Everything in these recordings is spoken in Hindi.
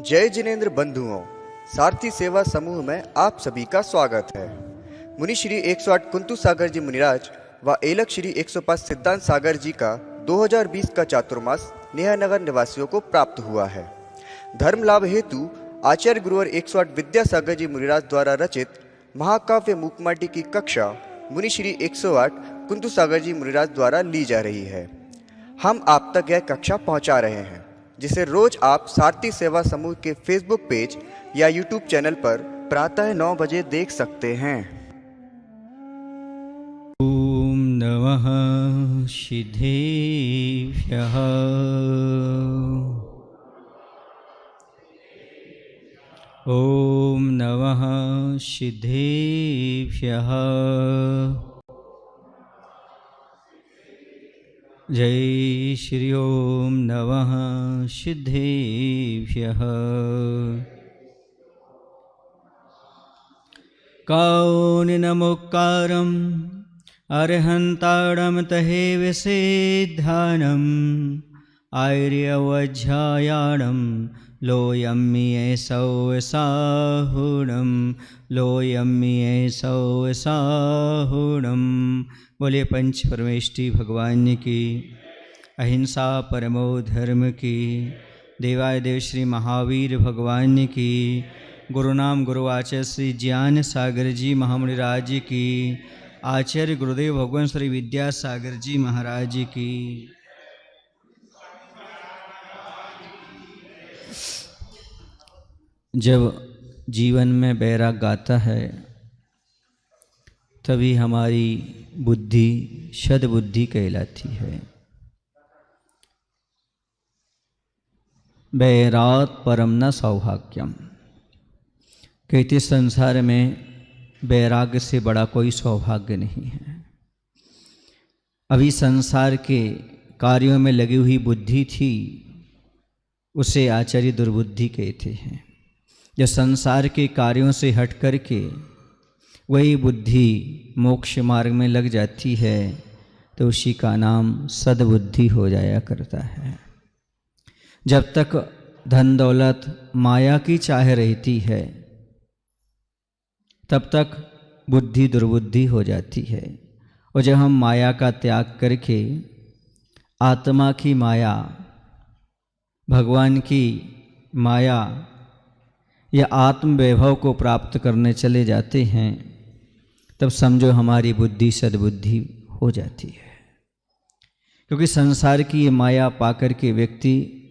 जय जिनेंद्र बंधुओं, सारथी सेवा समूह में आप सभी का स्वागत है। मुनि श्री 108 कुंतु सागर जी मुनिराज व एलक श्री 105 सिद्धांत सागर जी का 2020 का चातुर्मास नेहानगर निवासियों को प्राप्त हुआ है। धर्म लाभ हेतु आचार्य गुरुवर 108 विद्यासागर जी मुनिराज द्वारा रचित महाकाव्य मूकमाटी की कक्षा मुनि श्री 108 कुंतु सागर जी मुनिराज द्वारा ली जा रही है। हम आप तक यह कक्षा पहुंचा रहे हैं, जिसे रोज आप सारथी सेवा समूह के फेसबुक पेज या यूट्यूब चैनल पर प्रातः 9 बजे देख सकते हैं। ओम नमः सिद्धेभ्यः। ओम नमः सिद्धेभ्यः। जय श्री ओम नमः सिद्धेभ्यः। कारुण्यमुक्कारम् अर्हन्तारं तहे विसेद्धानम् आर्यवज्झायाणं लोयम्येसौ साहुणं लोयम्येसौ साहुणं। बोले पंच परमेष्टि भगवान की, अहिंसा परमो धर्म की, देवादिदेव श्री महावीर भगवान की, गुरु नाम गुरु आचार्य श्री ज्ञान सागर जी महामुनिराज की, आचार्य गुरुदेव भगवान श्री विद्यासागर जी महाराज की। जब जीवन में बैराग आता है तभी हमारी बुद्धि सद्बुद्धि कहलाती है। बैराग परम न सौभाग्यम, कहते संसार में बैराग्य से बड़ा कोई सौभाग्य नहीं है। अभी संसार के कार्यों में लगी हुई बुद्धि थी, उसे आचार्य दुर्बुद्धि कहते हैं। जब संसार के कार्यों से हट करके वही बुद्धि मोक्ष मार्ग में लग जाती है तो उसी का नाम सद्बुद्धि हो जाया करता है। जब तक धन दौलत माया की चाह रहती है तब तक बुद्धि दुर्बुद्धि हो जाती है, और जब हम माया का त्याग करके आत्मा की माया, भगवान की माया या आत्म वैभव को प्राप्त करने चले जाते हैं तब समझो हमारी बुद्धि सद्बुद्धि हो जाती है। क्योंकि संसार की ये माया पाकर के व्यक्ति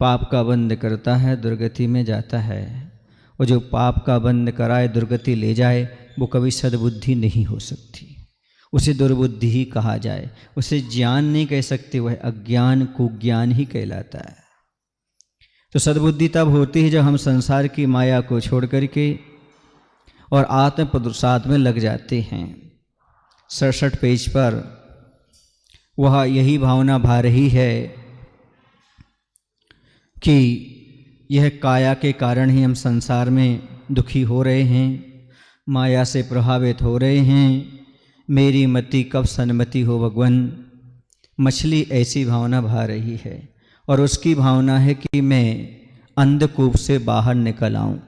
पाप का बंध करता है, दुर्गति में जाता है, और जो पाप का बंध कराए दुर्गति ले जाए वो कभी सद्बुद्धि नहीं हो सकती, उसे दुर्बुद्धि ही कहा जाए। उसे ज्ञान नहीं कह सकते, वह अज्ञान कुज्ञान ही कहलाता है। तो सद्बुद्धि तब होती है जब हम संसार की माया को छोड़ करके और आत्म प्रसाद में लग जाते हैं। 67 पेज पर वह यही भावना भा रही है कि यह काया के कारण ही हम संसार में दुखी हो रहे हैं, माया से प्रभावित हो रहे हैं। मेरी मति कब सन्मति हो भगवान। मछली ऐसी भावना भा रही है, और उसकी भावना है कि मैं अंधकूप से बाहर निकल आऊं।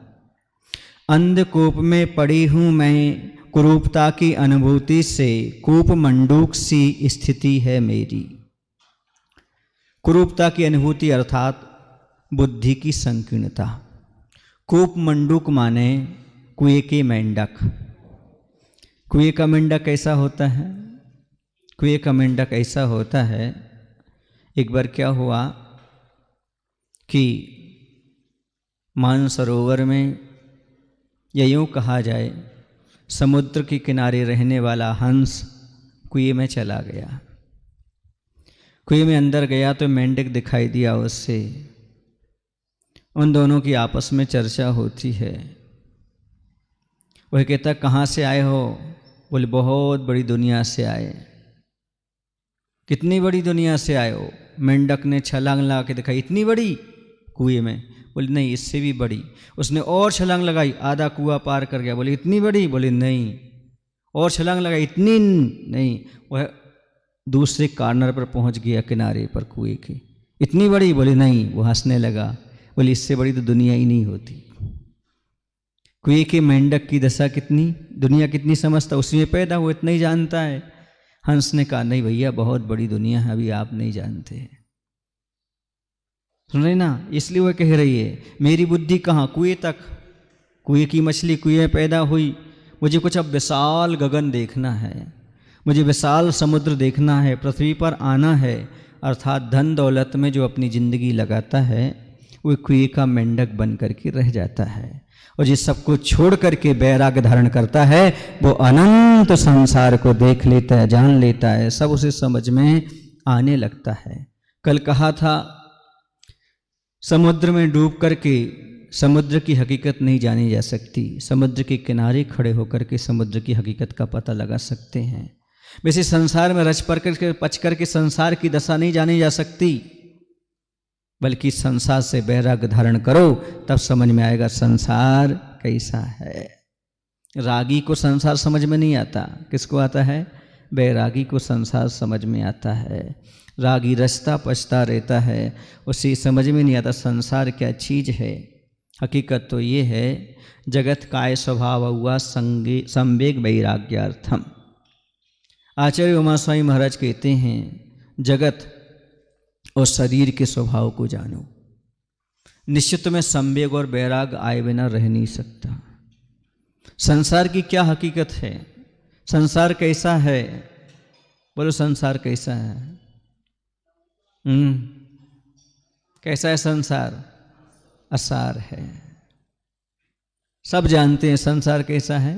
अंधकूप में पड़ी हूं मैं, कुरूपता की अनुभूति से कूप मंडूक सी स्थिति है मेरी। कुरूपता की अनुभूति अर्थात बुद्धि की संकीर्णता। कूप मंडूक माने कुएं के मेंढक। कुएं का मेंढक कैसा होता है? कुएं का मेंढक ऐसा होता है, एक बार क्या हुआ कि मानसरोवर में, या यूँ कहा जाए समुद्र के किनारे रहने वाला हंस कुएं में चला गया। कुएं में अंदर गया तो मेंढक दिखाई दिया उससे। उन दोनों की आपस में चर्चा होती है। वह कहता कहाँ से आए हो? बोले बहुत बड़ी दुनिया से आए। कितनी बड़ी दुनिया से आए हो? मेंढक ने छलांग लगा के दिखाई, इतनी बड़ी कुएं में। बोले नहीं, इससे भी बड़ी। उसने और छलांग लगाई, आधा कुआं पार कर गया। बोले इतनी बड़ी? बोले नहीं। और छलांग लगाई, इतनी नहीं। वह दूसरे कॉर्नर पर पहुंच गया, किनारे पर कुएं के। इतनी बड़ी? बोले नहीं। वो हंसने लगा, बोले इससे बड़ी तो दुनिया ही नहीं होती। कुएं के मेंढक की दशा कितनी, दुनिया कितनी समझता, उसी में पैदा हुआ, इतना ही जानता है। हंस ने कहा नहीं भैया, बहुत बड़ी दुनिया है, अभी आप नहीं जानते। सुन रहे ना? इसलिए वह कह रही है मेरी बुद्धि कहाँ, कुएं तक। कुएं की मछली कुएं में पैदा हुई, मुझे कुछ अब विशाल गगन देखना है, मुझे विशाल समुद्र देखना है, पृथ्वी पर आना है। अर्थात धन दौलत में जो अपनी ज़िंदगी लगाता है वो कुएं का मेंढक बन करके रह जाता है, और जिस सबको छोड़ करके वैराग्य धारण करता है वो अनंत संसार को देख लेता है, जान लेता है, सब उसे समझ में आने लगता है। कल कहा था समुद्र में डूब करके समुद्र की हकीकत नहीं जानी जा सकती, समुद्र के किनारे खड़े होकर के समुद्र की हकीकत का पता लगा सकते हैं। वैसे संसार में रच पच करके संसार की दशा नहीं जानी जा सकती, बल्कि संसार से वैराग्य धारण करो तब समझ में आएगा संसार कैसा है। रागी को संसार समझ में नहीं आता, किसको आता है? वैरागी को संसार समझ में आता है। रागी रचता पचता रहता है, उसे समझ में नहीं आता संसार क्या चीज़ है। हकीकत तो ये है जगत काय स्वभाव हुआ संवेग वैराग्यार्थम। आचार्य उमा स्वामी महाराज कहते हैं जगत और शरीर के स्वभाव को जानो। निश्चित में संवेग और वैराग आए बिना रह नहीं सकता। संसार की क्या हकीकत है, संसार कैसा है? बोलो संसार कैसा है? कैसा है संसार? असार है। सब जानते हैं संसार कैसा है,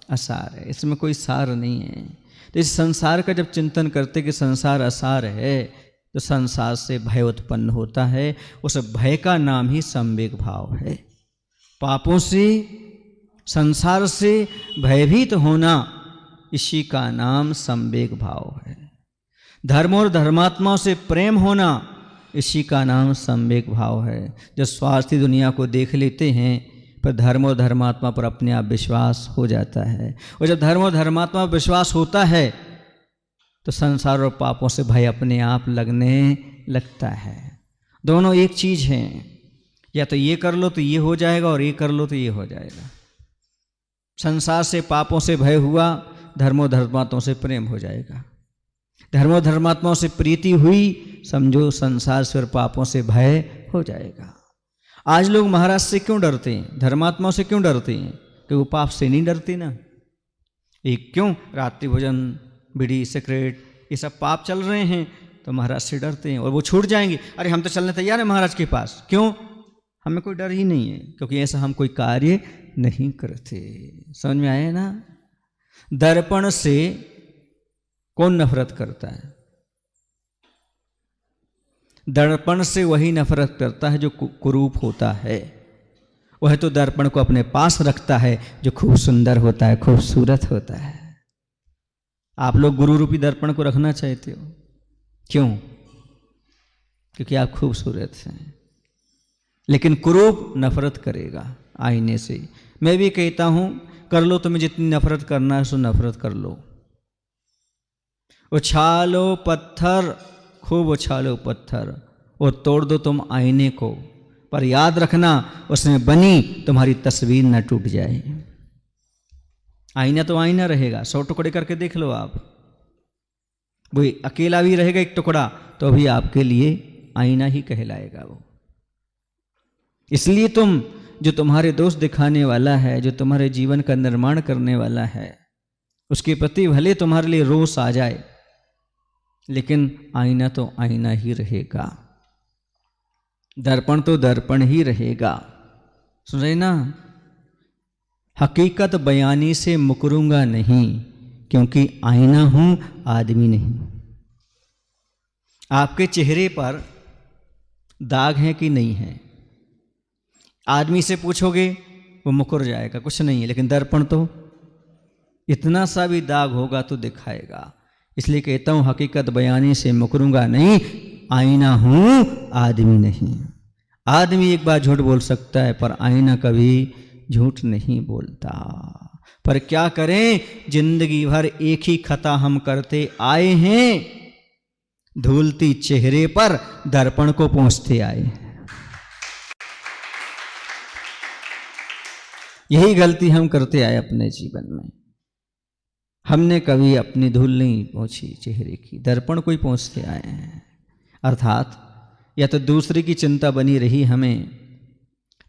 असार है, इसमें कोई सार नहीं है। तो इस संसार का जब चिंतन करते कि संसार असार है तो संसार से भय उत्पन्न होता है। उस भय का नाम ही संवेग भाव है। पापों से संसार से भयभीत होना, इसी का नाम संवेग भाव है। धर्म और धर्मात्माओं से प्रेम होना, इसी का नाम संवेग भाव है। जब स्वार्थी दुनिया को देख लेते हैं पर धर्म और धर्मात्मा पर अपने आप विश्वास हो जाता है, और जब धर्म और धर्मात्मा पर विश्वास होता है तो संसार और पापों से भय अपने आप लगने लगता है। दोनों एक चीज़ हैं, या तो ये कर लो तो ये हो जाएगा और ये कर लो तो ये हो जाएगा। संसार से पापों से भय हुआ, धर्मों धर्मात्माओं से प्रेम हो जाएगा। धर्मों धर्मात्माओं से प्रीति हुई, समझो संसार से और पापों से भय हो जाएगा। आज लोग महाराज से क्यों डरते हैं, धर्मात्माओं से क्यों डरते हैं? कि वो पाप से नहीं डरते ना। एक क्यों, रात्रि भोजन, बीड़ी, सिगरेट, ये सब पाप चल रहे हैं तो महाराज से डरते हैं, और वो छूट जाएंगे। अरे हम तो चलने तैयार हैं महाराज के पास। क्यों? हमें कोई डर ही नहीं है, क्योंकि ऐसा हम कोई कार्य नहीं करते। समझ में आया ना? दर्पण से कौन नफरत करता है? दर्पण से वही नफरत करता है जो कुरूप होता है। वह तो दर्पण को अपने पास रखता है जो खूब सुंदर होता है, खूबसूरत होता है। आप लोग गुरु रूपी दर्पण को रखना चाहते हो, क्यों? क्योंकि आप खूबसूरत हैं। लेकिन कुरूप नफरत करेगा आईने से। मैं भी कहता हूं कर लो, तुम्हें जितनी नफरत करना है सो नफरत कर लो। उछालो पत्थर, खूब उछालो पत्थर, और तोड़ दो तुम आईने को, पर याद रखना उसमें बनी तुम्हारी तस्वीर न टूट जाए। आईना तो आईना रहेगा, 100 टुकड़े करके देख लो आप, वो अकेला भी रहेगा एक टुकड़ा तो भी आपके लिए आईना ही कहलाएगा वो। इसलिए तुम, जो तुम्हारे दोष दिखाने वाला है, जो तुम्हारे जीवन का निर्माण करने वाला है, उसके प्रति भले तुम्हारे लिए रोष आ जाए, लेकिन आईना तो आईना ही रहेगा, दर्पण तो दर्पण ही रहेगा। सुन रहे ना? हकीकत बयानी से मुकरूंगा नहीं, क्योंकि आईना हूं, आदमी नहीं। आपके चेहरे पर दाग है कि नहीं है? आदमी से पूछोगे वो मुकर जाएगा, कुछ नहीं है, लेकिन दर्पण तो इतना सा भी दाग होगा तो दिखाएगा। इसलिए कहता हूं हकीकत बयानी से मुकरूंगा नहीं, आईना हूं, आदमी नहीं। आदमी एक बार झूठ बोल सकता है पर आईना कभी झूठ नहीं बोलता। पर क्या करें, जिंदगी भर एक ही खता हम करते आए हैं, धूलती चेहरे पर दर्पण को पोंछते आए हैं। यही गलती हम करते आए अपने जीवन में। हमने कभी अपनी धूल नहीं पोंछी चेहरे की, दर्पण को ही पोंछते आए हैं। अर्थात या तो दूसरे की चिंता बनी रही हमें,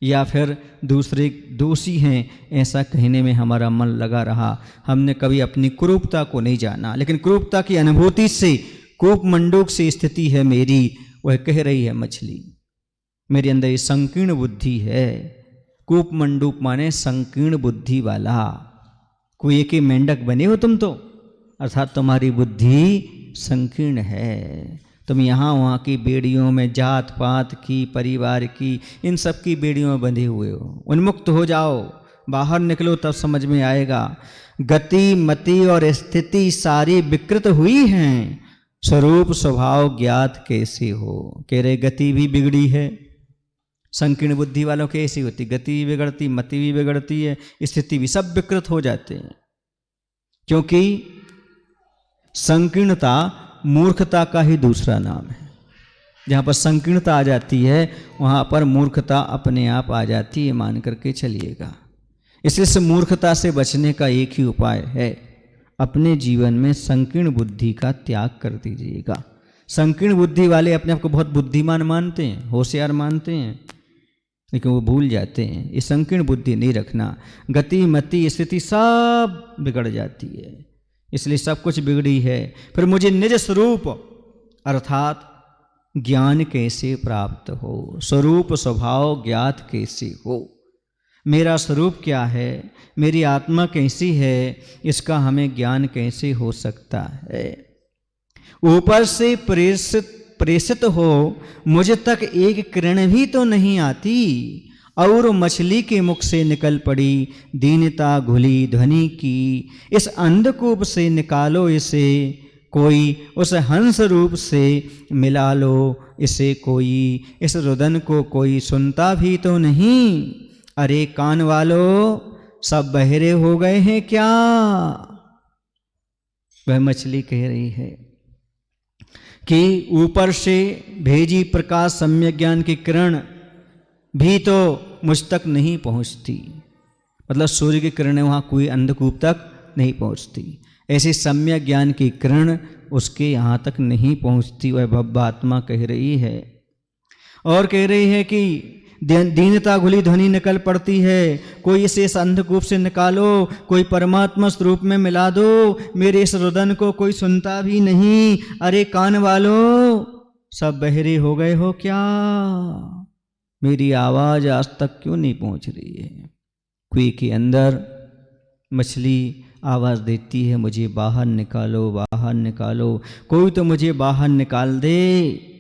या फिर दूसरे दोषी हैं ऐसा कहने में हमारा मन लगा रहा। हमने कभी अपनी कुरूपता को नहीं जाना, लेकिन कुरूपता की अनुभूति से, कूप मंडूक से स्थिति है मेरी, वह कह रही है मछली, मेरे अंदर ये संकीर्ण बुद्धि है। कूप मंडूक माने संकीर्ण बुद्धि वाला। कुएं के मेंढक बने हो तुम तो, अर्थात तुम्हारी बुद्धि संकीर्ण है। तुम यहाँ वहाँ की बेड़ियों में, जात पात की, परिवार की, इन सब की बेड़ियों में बंधे हुए हो। उन्मुक्त हो जाओ, बाहर निकलो, तब समझ में आएगा। गति मति और स्थिति सारी विकृत हुई हैं, स्वरूप स्वभाव ज्ञात कैसे हो। कह रहे गति भी बिगड़ी है। संकीर्ण बुद्धि वालों की ऐसी होती, गति भी बिगड़ती, मति भी बिगड़ती है, स्थिति भी, सब विकृत हो जाते हैं। क्योंकि संकीर्णता मूर्खता का ही दूसरा नाम है। जहाँ पर संकीर्णता आ जाती है वहाँ पर मूर्खता अपने आप आ जाती है, मान करके चलिएगा। इसलिए मूर्खता से बचने का एक ही उपाय है, अपने जीवन में संकीर्ण बुद्धि का त्याग कर दीजिएगा। संकीर्ण बुद्धि वाले अपने आप को बहुत बुद्धिमान मानते हैं, होशियार मानते हैं, लेकिन वो भूल जाते हैं ये संकीर्ण बुद्धि नहीं रखना। गति मति स्थिति सब बिगड़ जाती है, इसलिए सब कुछ बिगड़ी है। फिर मुझे निज स्वरूप अर्थात ज्ञान कैसे प्राप्त हो, स्वरूप स्वभाव ज्ञात कैसे हो। मेरा स्वरूप क्या है, मेरी आत्मा कैसी है, इसका हमें ज्ञान कैसे हो सकता है। ऊपर से प्रेषित हो मुझ तक एक किरण भी तो नहीं आती, और मछली के मुख से निकल पड़ी दीनता घुली ध्वनि की। इस अंधकूप से निकालो इसे कोई, उस हंस रूप से मिला लो इसे कोई। इस रुदन को कोई सुनता भी तो नहीं, अरे कान वालों सब बहरे हो गए हैं क्या। वह मछली कह रही है कि ऊपर से भेजी प्रकाश सम्यक ज्ञान की किरण भी तो मुझ तक नहीं पहुंचती, मतलब सूर्य की किरणें वहाँ कोई अंधकूप तक नहीं पहुंचती, ऐसी सम्यक ज्ञान की किरण उसके यहाँ तक नहीं पहुंचती। वह भव्य आत्मा कह रही है, और कह रही है कि दीनता घुली ध्वनि निकल पड़ती है, कोई इसे इस अंधकूप से निकालो, कोई परमात्मा स्वरूप में मिला दो, मेरे इस रुदन को कोई सुनता भी नहीं, अरे कान वालों सब बहरे हो गए हो क्या, मेरी आवाज आज तक क्यों नहीं पहुंच रही है। कुएं के अंदर मछली आवाज देती है, मुझे बाहर निकालो, बाहर निकालो, कोई तो मुझे बाहर निकाल दे।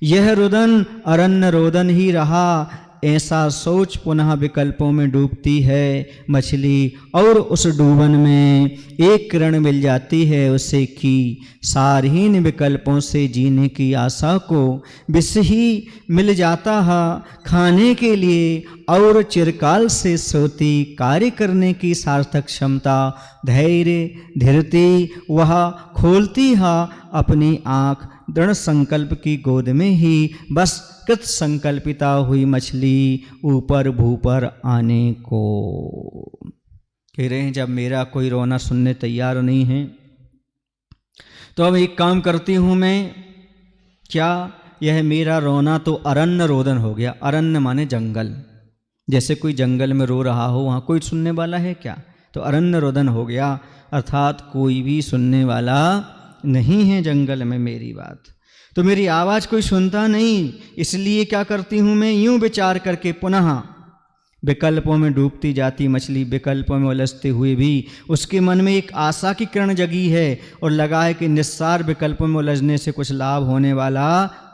यह रुदन अरण्य रोदन ही रहा, ऐसा सोच पुनः विकल्पों में डूबती है मछली, और उस डूबन में एक किरण मिल जाती है उसे कि सारहीन विकल्पों से जीने की आशा को विष ही मिल जाता है खाने के लिए, और चिरकाल से सोती कार्य करने की सार्थक क्षमता धैर्य धीरती वह खोलती है अपनी आँख दृढ़ संकल्प की गोद में ही। बस कृत संकल्पिता हुई मछली ऊपर भूपर आने को। कह रहे हैं जब मेरा कोई रोना सुनने तैयार नहीं है तो अब एक काम करती हूँ मैं, क्या यह मेरा रोना तो अरण्य रोदन हो गया। अरण्य माने जंगल, जैसे कोई जंगल में रो रहा हो वहाँ कोई सुनने वाला है क्या, तो अरण्य रोदन हो गया, अर्थात कोई भी सुनने वाला नहीं है जंगल में मेरी बात, तो मेरी आवाज़ कोई सुनता नहीं। इसलिए क्या करती हूँ मैं, यूं विचार करके पुनः विकल्पों में डूबती जाती मछली, विकल्पों में उलझते हुए भी उसके मन में एक आशा की किरण जगी है और लगा है कि निस्सार विकल्पों में उलझने से कुछ लाभ होने वाला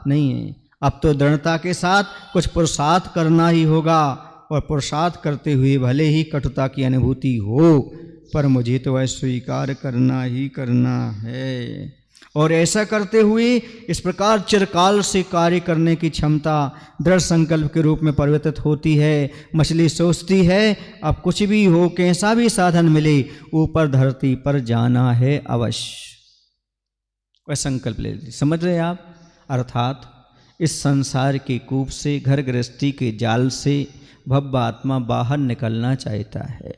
नहीं है। अब तो दृढ़ता के साथ कुछ पुरुषार्थ करना ही होगा, और पुरुषार्थ करते हुए भले ही कटुता की अनुभूति हो, पर मुझे तो वह स्वीकार करना ही करना है। और ऐसा करते हुए इस प्रकार चिरकाल से कार्य करने की क्षमता दृढ़ संकल्प के रूप में परिवर्तित होती है। मछली सोचती है अब कुछ भी हो, कैसा भी साधन मिले, ऊपर धरती पर जाना है अवश्य। वह संकल्प ले ली। समझ रहे आप? अर्थात इस संसार के कूप से, घर गृहस्थी के जाल से भव्य आत्मा बाहर निकलना चाहता है,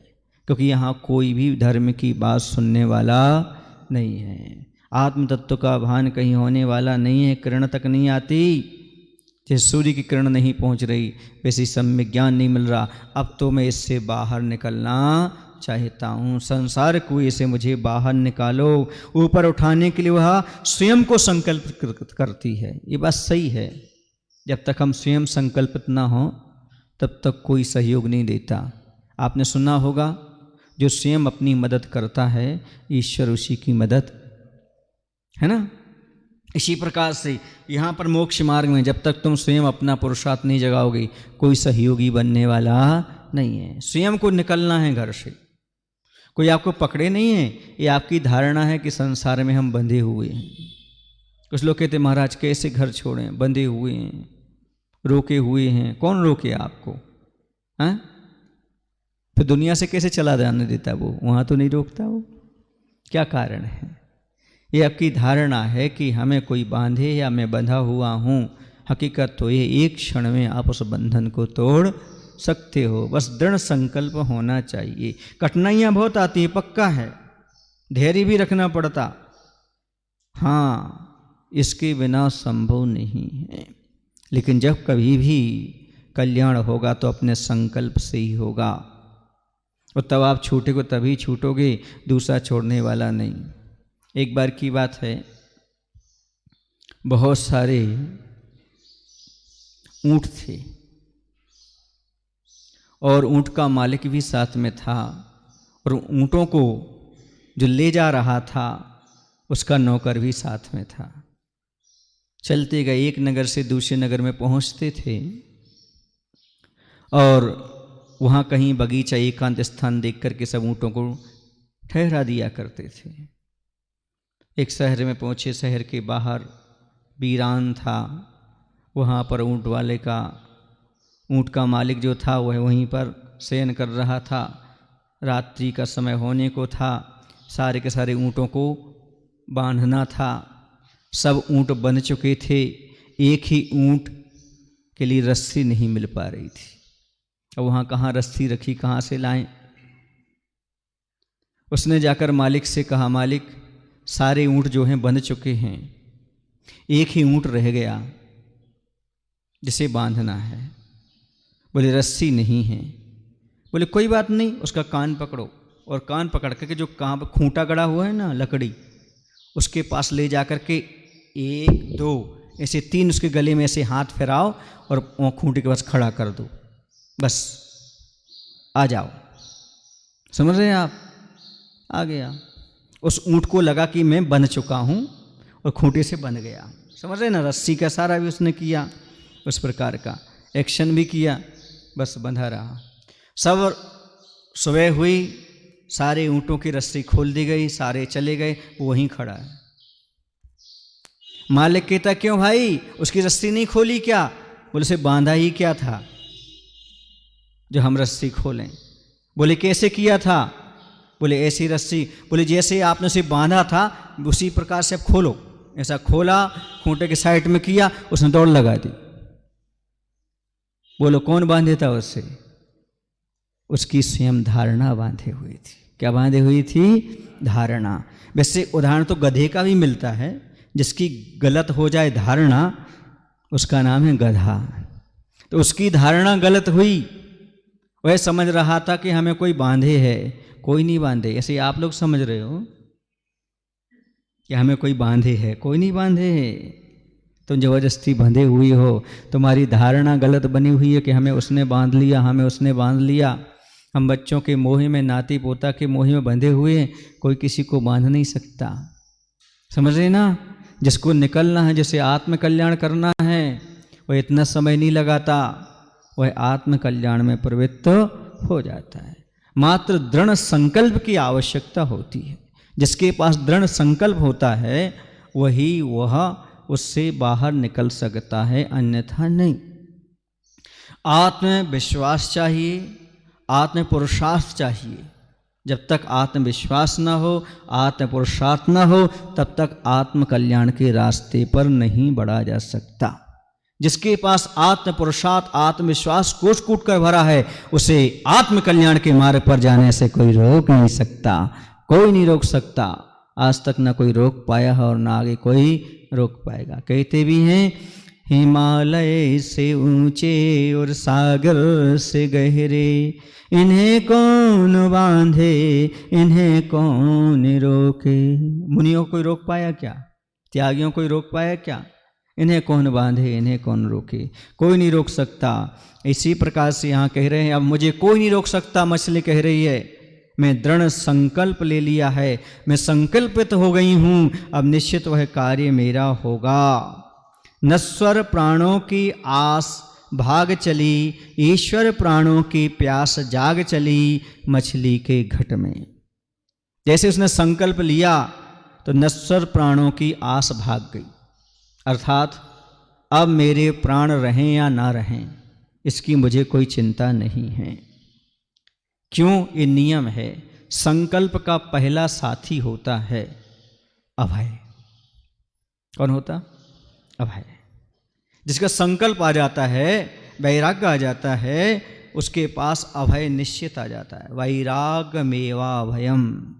क्योंकि यहाँ कोई भी धर्म की बात सुनने वाला नहीं है। आत्म तत्व का भान कहीं होने वाला नहीं है। किरण तक नहीं आती, जैसे सूर्य की किरण नहीं पहुँच रही वैसे सम्य ज्ञान नहीं मिल रहा। अब तो मैं इससे बाहर निकलना चाहता हूँ, संसार कुएं से मुझे बाहर निकालो। ऊपर उठाने के लिए वह स्वयं को संकल्प करती है। ये बात सही है। जब तक हम स्वयं संकल्पित ना हो तब तक कोई सहयोग नहीं देता। आपने सुना होगा, जो स्वयं अपनी मदद करता है ईश्वर उसी की मदद, है ना। इसी प्रकार से यहाँ पर मोक्ष मार्ग में जब तक तुम स्वयं अपना पुरुषार्थ नहीं जगाओगे, कोई सहयोगी बनने वाला नहीं है। स्वयं को निकलना है घर से। कोई आपको पकड़े नहीं है, ये आपकी धारणा है कि संसार में हम बंधे हुए हैं। कुछ लोग कहते महाराज कैसे घर छोड़ें, बंधे हुए हैं, रोके हुए हैं। कौन रोके आपको? हैं? फिर दुनिया से कैसे चला जाने देता वो? वहाँ तो नहीं रोकता वो। क्या कारण है? ये आपकी धारणा है कि हमें कोई बांधे या मैं बंधा हुआ हूँ। हकीकत तो ये एक क्षण में आप उस बंधन को तोड़ सकते हो। बस दृढ़ संकल्प होना चाहिए। कठिनाइयाँ बहुत आती हैं, पक्का है, धैर्य भी रखना पड़ता, हाँ, इसके बिना संभव नहीं है। लेकिन जब कभी भी कल्याण होगा तो अपने संकल्प से ही होगा। और तब आप छूटे को तभी छूटोगे, दूसरा छोड़ने वाला नहीं। एक बार की बात है, बहुत सारे ऊंट थे और ऊंट का मालिक भी साथ में था, और ऊंटों को जो ले जा रहा था उसका नौकर भी साथ में था। चलते गए, एक नगर से दूसरे नगर में पहुंचते थे और वहाँ कहीं बगीचा, एकांत स्थान देख करके सब ऊँटों को ठहरा दिया करते थे। एक शहर में पहुँचे, शहर के बाहर वीरान था, वहाँ पर ऊँट का मालिक जो था वह वहीं पर शयन कर रहा था। रात्रि का समय होने को था, सारे के सारे ऊँटों को बांधना था। सब ऊँट बंध चुके थे, एक ही ऊँट के लिए रस्सी नहीं मिल पा रही थी। अब वहाँ कहाँ रस्सी रखी, कहाँ से लाएं? उसने जाकर मालिक से कहा, मालिक सारे ऊँट जो हैं बंध चुके हैं, एक ही ऊँट रह गया जिसे बांधना है। बोले रस्सी नहीं है। बोले कोई बात नहीं, उसका कान पकड़ो, और कान पकड़ करके जो कहाँ पर खूंटा गड़ा हुआ है ना लकड़ी, उसके पास ले जा कर के 1 2 ऐसे 3 उसके गले में ऐसे हाथ फिराओ और वो खूंटे के पास खड़ा कर दो, बस आ जाओ। समझ रहे हैं आप? आ गया। उस ऊँट को लगा कि मैं बंध चुका हूँ और खूंटे से बंध गया। समझ रहे हैं ना? रस्सी का सारा भी उसने किया, उस प्रकार का एक्शन भी किया, बस बंधा रहा। सब सुबह हुई, सारे ऊँटों की रस्सी खोल दी गई, सारे चले गए, वो वहीं खड़ा है। मालिक कहता क्यों भाई, उसकी रस्सी नहीं खोली क्या? बोले उसे बांधा ही क्या था जो हम रस्सी खोलें? बोले कैसे किया था? बोले ऐसी रस्सी, बोले जैसे आपने उसे बांधा था उसी प्रकार से अब खोलो। ऐसा खोला, खूंटे के साइड में किया, उसने दौड़ लगा दी। बोलो कौन बांधे था उससे? उसकी स्वयं धारणा बांधे हुई थी। क्या बांधे हुई थी? धारणा। वैसे उदाहरण तो गधे का भी मिलता है, जिसकी गलत हो जाए धारणा उसका नाम है गधा। तो उसकी धारणा गलत हुई, वह समझ रहा था कि हमें कोई बांधे है, कोई नहीं बांधे। ऐसे आप लोग समझ रहे हो कि हमें कोई बांधे है, कोई नहीं बांधे है। तुम जबरदस्ती बंधे हुई हो, तुम्हारी धारणा गलत बनी हुई है कि हमें उसने बांध लिया, हमें उसने बांध लिया। हम बच्चों के मोह में, नाती पोता के मोह में बंधे हुए हैं, कोई किसी को बांध नहीं सकता। समझ रहे ना? जिसको निकलना है, जिसे आत्म कल्याण करना है, वह इतना समय नहीं लगाता, वह आत्म कल्याण में प्रवृत्त हो जाता है। मात्र दृढ़ संकल्प की आवश्यकता होती है। जिसके पास दृढ़ संकल्प होता है वही वह उससे बाहर निकल सकता है, अन्यथा नहीं। आत्मविश्वास चाहिए, आत्म पुरुषार्थ चाहिए। जब तक आत्मविश्वास न हो, आत्म पुरुषार्थ न हो, तब तक आत्म कल्याण के रास्ते पर नहीं बढ़ा जा सकता। जिसके पास आत्म पुरुषार्थ, आत्मविश्वास कोट कूट कर भरा है, उसे आत्म कल्याण के मार्ग पर जाने से कोई रोक नहीं सकता, कोई नहीं रोक सकता। आज तक ना कोई रोक पाया है और ना आगे कोई रोक पाएगा। कहते भी हैं, हिमालय से ऊंचे और सागर से गहरे, इन्हें कौन बांधे, इन्हें कौन रोके। मुनियों को कोई रोक पाया क्या? त्यागियों को रोक पाया क्या? इन्हें कौन बांधे, इन्हें कौन रोके? कोई नहीं रोक सकता। इसी प्रकार से यहाँ कह रहे हैं, अब मुझे कोई नहीं रोक सकता। मछली कह रही है, मैं दृढ़ संकल्प ले लिया है, मैं संकल्पित हो गई हूँ, अब निश्चित वह कार्य मेरा होगा। नश्वर प्राणों की आस भाग चली, ईश्वर प्राणों की प्यास जाग चली मछली के घट में। जैसे उसने संकल्प लिया तो नश्वर प्राणों की आस भाग गई, अर्थात अब मेरे प्राण रहें या ना रहें, इसकी मुझे कोई चिंता नहीं है। क्यों? ये नियम है। संकल्प का पहला साथी होता है अभय। कौन होता? अभय। जिसका संकल्प आ जाता है, वैराग्य आ जाता है, उसके पास अभय निश्चित आ जाता है। वैराग्य मेवा भयम।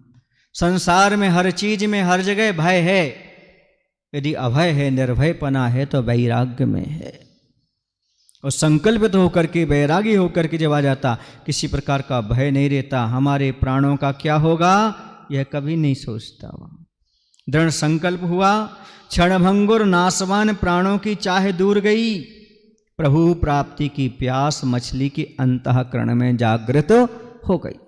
संसार में हर चीज में हर जगह भय है। यदि अभय है, निर्भयपना है, तो वैराग्य में है। और संकल्पित होकर के, वैरागी होकर के जब आ जाता, किसी प्रकार का भय नहीं रहता। हमारे प्राणों का क्या होगा, यह कभी नहीं सोचता। दृढ़ संकल्प हुआ, क्षणभंगुर नासवान प्राणों की चाह दूर गई। प्रभु प्राप्ति की प्यास मछली के अंतःकरण में जागृत हो गई।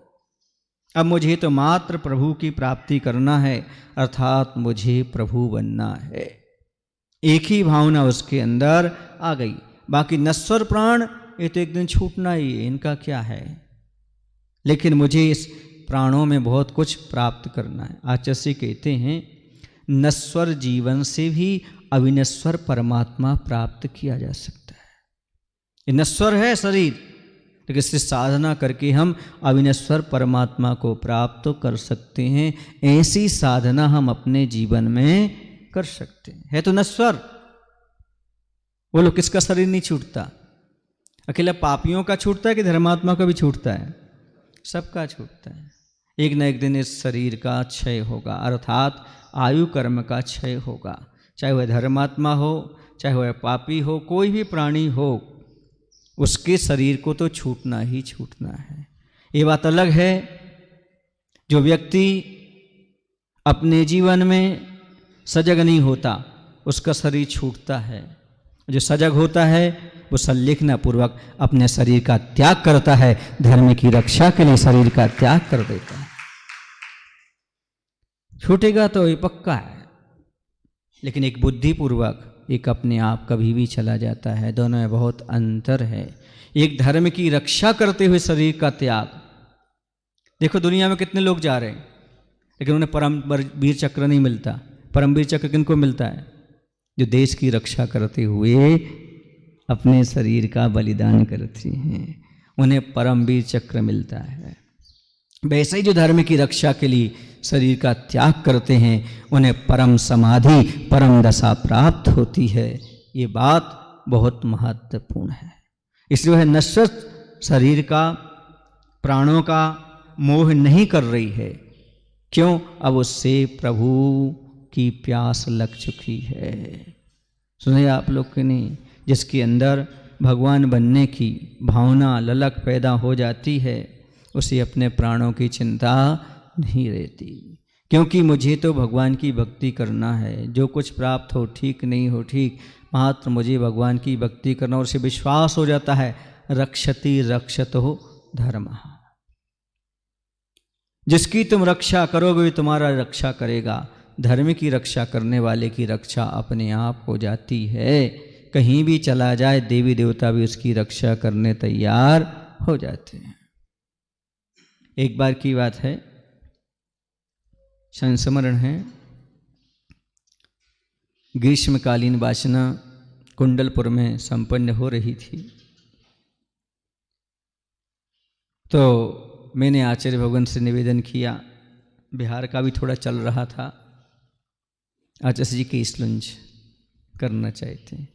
अब मुझे तो मात्र प्रभु की प्राप्ति करना है, अर्थात मुझे प्रभु बनना है। एक ही भावना उसके अंदर आ गई। बाकी नश्वर प्राण, ये तो एक दिन छूटना ही है, इनका क्या है। लेकिन मुझे इस प्राणों में बहुत कुछ प्राप्त करना है। आचार्य कहते हैं, नश्वर जीवन से भी अविनश्वर परमात्मा प्राप्त किया जा सकता है। ये नश्वर है शरीर, लेकिन इससे साधना करके हम अविनश्वर परमात्मा को प्राप्त कर सकते हैं। ऐसी साधना हम अपने जीवन में कर सकते हैं। है तो नश्वर। बोलो, किसका शरीर नहीं छूटता? अकेला पापियों का छूटता है कि धर्मात्मा का भी छूटता है? सबका छूटता है। एक न एक दिन इस शरीर का क्षय होगा, अर्थात आयु कर्म का क्षय होगा। चाहे वह धर्मात्मा हो, चाहे वह पापी हो, कोई भी प्राणी हो, उसके शरीर को तो छूटना ही छूटना है। ये बात अलग है, जो व्यक्ति अपने जीवन में सजग नहीं होता, उसका शरीर छूटता है। जो सजग होता है, वो संलेखना पूर्वक अपने शरीर का त्याग करता है, धर्म की रक्षा के लिए शरीर का त्याग कर देता है। छूटेगा तो ये पक्का है, लेकिन एक बुद्धिपूर्वक, एक अपने आप कभी भी चला जाता है। दोनों में बहुत अंतर है। एक धर्म की रक्षा करते हुए शरीर का त्याग। देखो दुनिया में कितने लोग जा रहे हैं, लेकिन उन्हें परमवीर चक्र नहीं मिलता। परमवीर चक्र किनको मिलता है? जो देश की रक्षा करते हुए अपने शरीर का बलिदान करते हैं, उन्हें परमवीर चक्र मिलता है। वैसे ही जो धर्म की रक्षा के लिए शरीर का त्याग करते हैं, उन्हें परम समाधि, परम दशा प्राप्त होती है। ये बात बहुत महत्वपूर्ण है। इसलिए वह नश्वर शरीर का, प्राणों का मोह नहीं कर रही है। क्यों? अब उससे प्रभु की प्यास लग चुकी है। सुने आप लोग के नहीं? जिसके अंदर भगवान बनने की भावना, ललक पैदा हो जाती है, उसे अपने प्राणों की चिंता नहीं रहती। क्योंकि मुझे तो भगवान की भक्ति करना है। जो कुछ प्राप्त हो ठीक, नहीं हो ठीक, मात्र मुझे भगवान की भक्ति करना। और उसे विश्वास हो जाता है, रक्षति रक्षतो धर्मः। जिसकी तुम रक्षा करोगे, तुम्हारा रक्षा करेगा। धर्म की रक्षा करने वाले की रक्षा अपने आप हो जाती है। कहीं भी चला जाए, देवी देवता भी उसकी रक्षा करने तैयार हो जाते हैं। एक बार की बात है, संस्मरण है, ग्रीष्मकालीन वासना कुंडलपुर में संपन्न हो रही थी। तो मैंने आचार्य भगवान से निवेदन किया, बिहार का भी थोड़ा चल रहा था, आचार्य जी की स्लुंज करना चाहते हैं।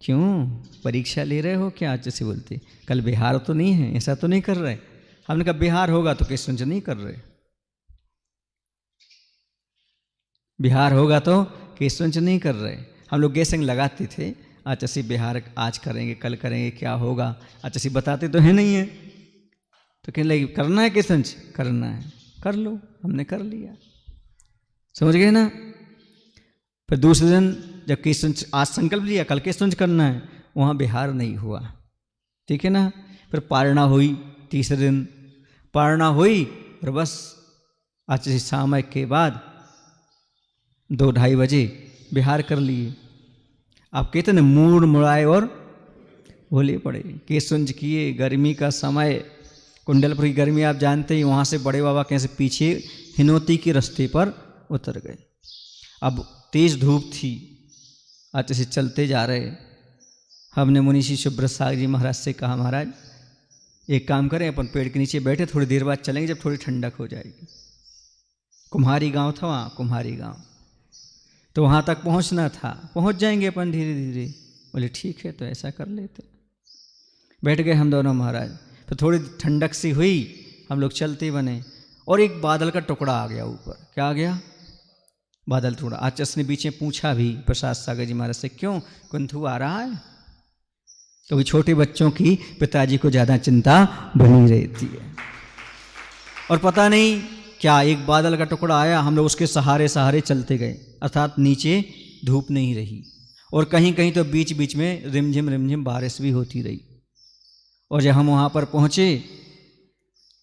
क्यों, परीक्षा ले रहे हो क्या? आचार्य से बोलते कल बिहार तो नहीं है, ऐसा तो नहीं कर रहे। हमने कहा बिहार होगा तो केसुंज नहीं कर रहे, बिहार होगा तो केसुंज नहीं कर रहे। हम लोग गैसिंग लगाते थे, आचार्य बिहार आज करेंगे कल करेंगे क्या होगा, आचार्य बताते तो है नहीं है। तो कहने लगे करना है केसुंज, करना है कर लो। हमने कर लिया, समझ गए ना। फिर दूसरे दिन जब केसुंज आज संकल्प लिया कल केसुंज करना है, वहाँ बिहार नहीं हुआ, ठीक है ना। फिर पारणा हुई, तीसरे दिन पारणा हुई और बस आचार्य शाम के बाद 2-2:30 बजे बिहार कर लिए। आप कहते ना मूड मुड़ाए और भोले पड़े, केसुंज किए। गर्मी का समय, कुंडलपुर की गर्मी आप जानते ही, वहाँ से बड़े बाबा कैसे पीछे हिनोती के रास्ते पर उतर गए। अब तेज धूप थी, आचार्य चलते जा रहे। हमने मुनीषी सुब्रत सागर जी महाराज से कहा, महाराज एक काम करें, अपन पेड़ के नीचे बैठे, थोड़ी देर बाद चलेंगे जब थोड़ी ठंडक हो जाएगी। कुम्हारी गांव था वहाँ, कुम्हारी गांव, तो वहाँ तक पहुँचना था, पहुँच जाएंगे अपन धीरे धीरे। बोले ठीक है, तो ऐसा कर लेते। बैठ गए हम दोनों महाराज। फिर थोड़ी ठंडक सी हुई, हम लोग चलते बने और एक बादल का टुकड़ा आ गया ऊपर। क्या आ गया? बादल टुकड़ा। आचार्य ने बीच में पूछा भी प्रसाद सागर जी महाराज से, क्यों कुंथू आ रहा है? तो भी छोटे बच्चों की पिताजी को ज़्यादा चिंता बनी रहती है। और पता नहीं क्या एक बादल का टुकड़ा आया, हम लोग उसके सहारे सहारे चलते गए, अर्थात नीचे धूप नहीं रही और कहीं कहीं तो बीच बीच में रिमझिम बारिश भी होती रही। और जब हम वहाँ पर पहुँचे